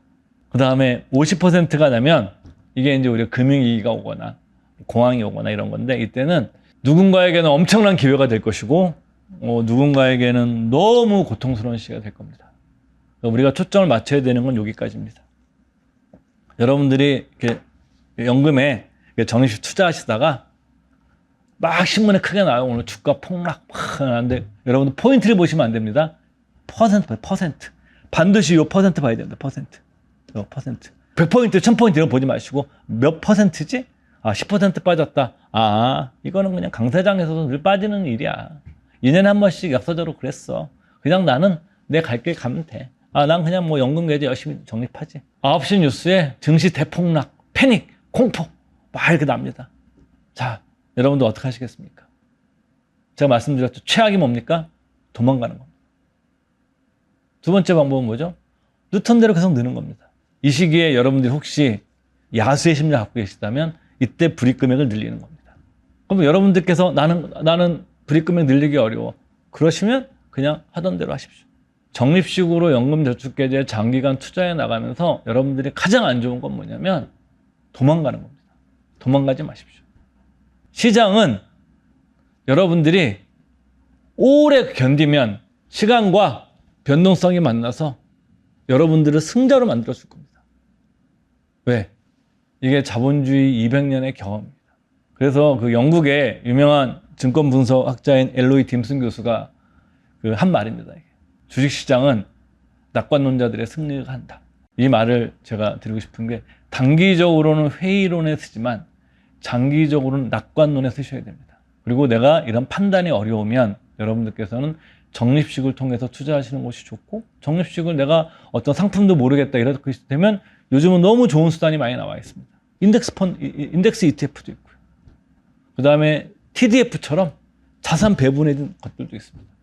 그 다음에 50%가 되면 이게 이제 우리가 금융위기가 오거나 공황이 오거나 이런 건데 이때는 누군가에게는 엄청난 기회가 될 것이고 누군가에게는 너무 고통스러운 시기가 될 겁니다. 우리가 초점을 맞춰야 되는 건 여기까지입니다. 여러분들이 이렇게 연금에 정식 투자하시다가 막 신문에 크게 나와요. 오늘 주가 폭락 막 하는데 여러분들 포인트를 보시면 안 됩니다. 퍼센트. 반드시 요 퍼센트 봐야 됩니다. 요 퍼센트. 100포인트, 1000포인트 이런 거 보지 마시고 몇 퍼센트지? 10% 빠졌다. 이거는 그냥 강세장에서도 늘 빠지는 일이야. 2년에 한 번씩 역사적으로 그랬어. 그냥 나는 내 갈 길 가면 돼. 난 그냥 뭐 연금 계좌 열심히 적립하지. 9시 뉴스에 증시 대폭락, 패닉, 공포 막 이렇게 납니다. 자, 여러분들 어떻게 하시겠습니까? 제가 말씀드렸죠. 최악이 뭡니까? 도망가는 겁니다. 두 번째 방법은 뭐죠? 뉴턴대로 계속 느는 겁니다. 이 시기에 여러분들이 혹시 야수의 심리를 갖고 계시다면 이때 불이익금액을 늘리는 겁니다. 그럼 여러분들께서 나는 불이익금액 늘리기 어려워. 그러시면 그냥 하던 대로 하십시오. 적립식으로 연금저축계좌에 장기간 투자해 나가면서 여러분들이 가장 안 좋은 건 뭐냐면 도망가는 겁니다. 도망가지 마십시오. 시장은 여러분들이 오래 견디면 시간과 변동성이 만나서 여러분들을 승자로 만들어줄 겁니다. 왜? 이게 자본주의 200년의 경험입니다. 그래서 그 영국의 유명한 증권 분석학자인 엘로이 딤슨 교수가 그 한 말입니다. 이게. 주식시장은 낙관론자들의 승리가 한다. 이 말을 제가 드리고 싶은 게 단기적으로는 회의론에 쓰지만 장기적으로는 낙관론에 쓰셔야 됩니다. 그리고 내가 이런 판단이 어려우면 여러분들께서는 적립식을 통해서 투자하시는 것이 좋고, 적립식을 내가 어떤 상품도 모르겠다 이렇게 되면 요즘은 너무 좋은 수단이 많이 나와 있습니다. 인덱스 ETF도 있고요. 그 다음에 TDF처럼 자산 배분해진 것들도 있습니다.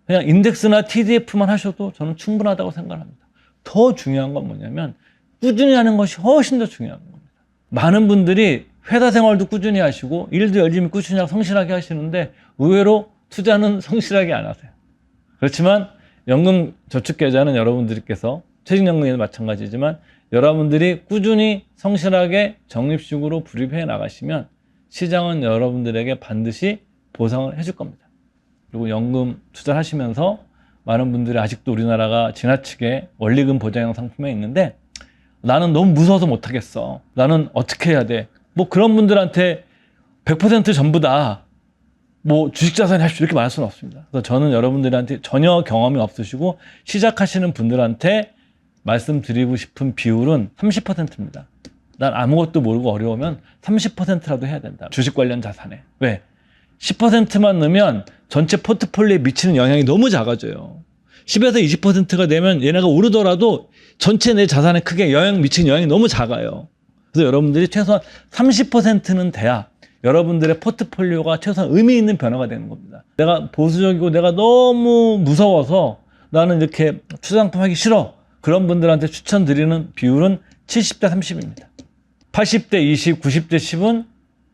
그냥 인덱스나 TDF만 하셔도 저는 충분하다고 생각합니다. 더 중요한 건 뭐냐면 꾸준히 하는 것이 훨씬 더 중요한 겁니다. 많은 분들이 회사 생활도 꾸준히 하시고 일도 열심히 꾸준히 하고 성실하게 하시는데 의외로 투자는 성실하게 안 하세요. 그렇지만 연금저축계좌는 여러분들께서 퇴직연금에도 마찬가지지만 여러분들이 꾸준히 성실하게 적립식으로 불입해 나가시면 시장은 여러분들에게 반드시 보상을 해줄 겁니다. 그리고 연금 투자를 하시면서 많은 분들이 아직도 우리나라가 지나치게 원리금 보장형 상품에 있는데 나는 너무 무서워서 못하겠어. 나는 어떻게 해야 돼? 뭐 그런 분들한테 100% 전부 다 뭐 주식자산이 하십시오 이렇게 말할 수는 없습니다. 그래서 저는 여러분들한테 전혀 경험이 없으시고 시작하시는 분들한테 말씀드리고 싶은 비율은 30%입니다. 난 아무것도 모르고 어려우면 30%라도 해야 된다. 주식 관련 자산에. 왜? 10%만 넣으면 전체 포트폴리오에 미치는 영향이 너무 작아져요. 10에서 20%가 되면 얘네가 오르더라도 전체 내 자산에 크게 미치는 영향이 너무 작아요. 그래서 여러분들이 최소한 30%는 돼야 여러분들의 포트폴리오가 최소한 의미 있는 변화가 되는 겁니다. 내가 보수적이고 내가 너무 무서워서 나는 이렇게 투자상품 하기 싫어. 그런 분들한테 추천드리는 비율은 70대 30입니다. 80대 20, 90대 10은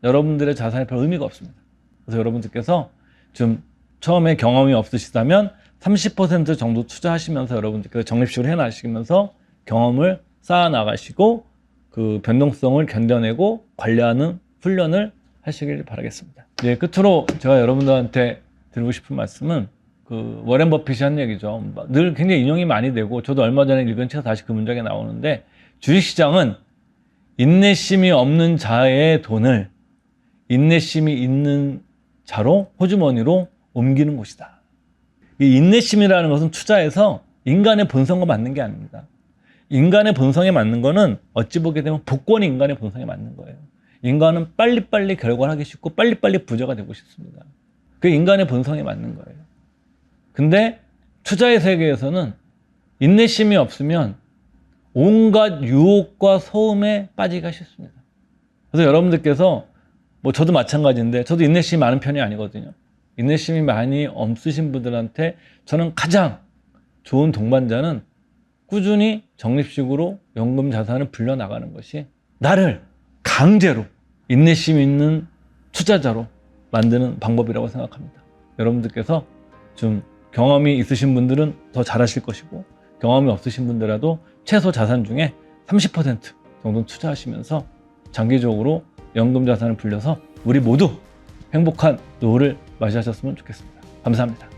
여러분들의 자산에 별 의미가 없습니다. 그래서 여러분들께서 좀 처음에 경험이 없으시다면 30% 정도 투자하시면서 여러분들께서 적립식으로 해나가시면서 경험을 쌓아 나가시고 그 변동성을 견뎌내고 관리하는 훈련을 하시길 바라겠습니다. 예, 끝으로 제가 여러분들한테 드리고 싶은 말씀은 그 워렌 버핏이 한 얘기죠. 늘 굉장히 인용이 많이 되고 저도 얼마 전에 읽은 책에서 다시 그 문장이 나오는데 주식시장은 인내심이 없는 자의 돈을 인내심이 있는 자로 호주머니로 옮기는 곳이다. 이 인내심이라는 것은 투자에서 인간의 본성과 맞는 게 아닙니다. 인간의 본성에 맞는 거는 어찌 보게 되면 복권이 인간의 본성에 맞는 거예요. 인간은 빨리빨리 결과를 하기 쉽고 빨리빨리 부자가 되고 싶습니다. 그게 인간의 본성에 맞는 거예요. 근데 투자의 세계에서는 인내심이 없으면 온갖 유혹과 소음에 빠지기가 쉽습니다. 그래서 여러분들께서 뭐 저도 마찬가지인데 저도 인내심이 많은 편이 아니거든요. 인내심이 많이 없으신 분들한테 저는 가장 좋은 동반자는 꾸준히 적립식으로 연금 자산을 불려나가는 것이 나를 강제로 인내심 있는 투자자로 만드는 방법이라고 생각합니다. 여러분들께서 좀 경험이 있으신 분들은 더 잘하실 것이고 경험이 없으신 분들라도 최소 자산 중에 30% 정도 투자하시면서 장기적으로 연금 자산을 불려서 우리 모두 행복한 노후를 맞이하셨으면 좋겠습니다. 감사합니다.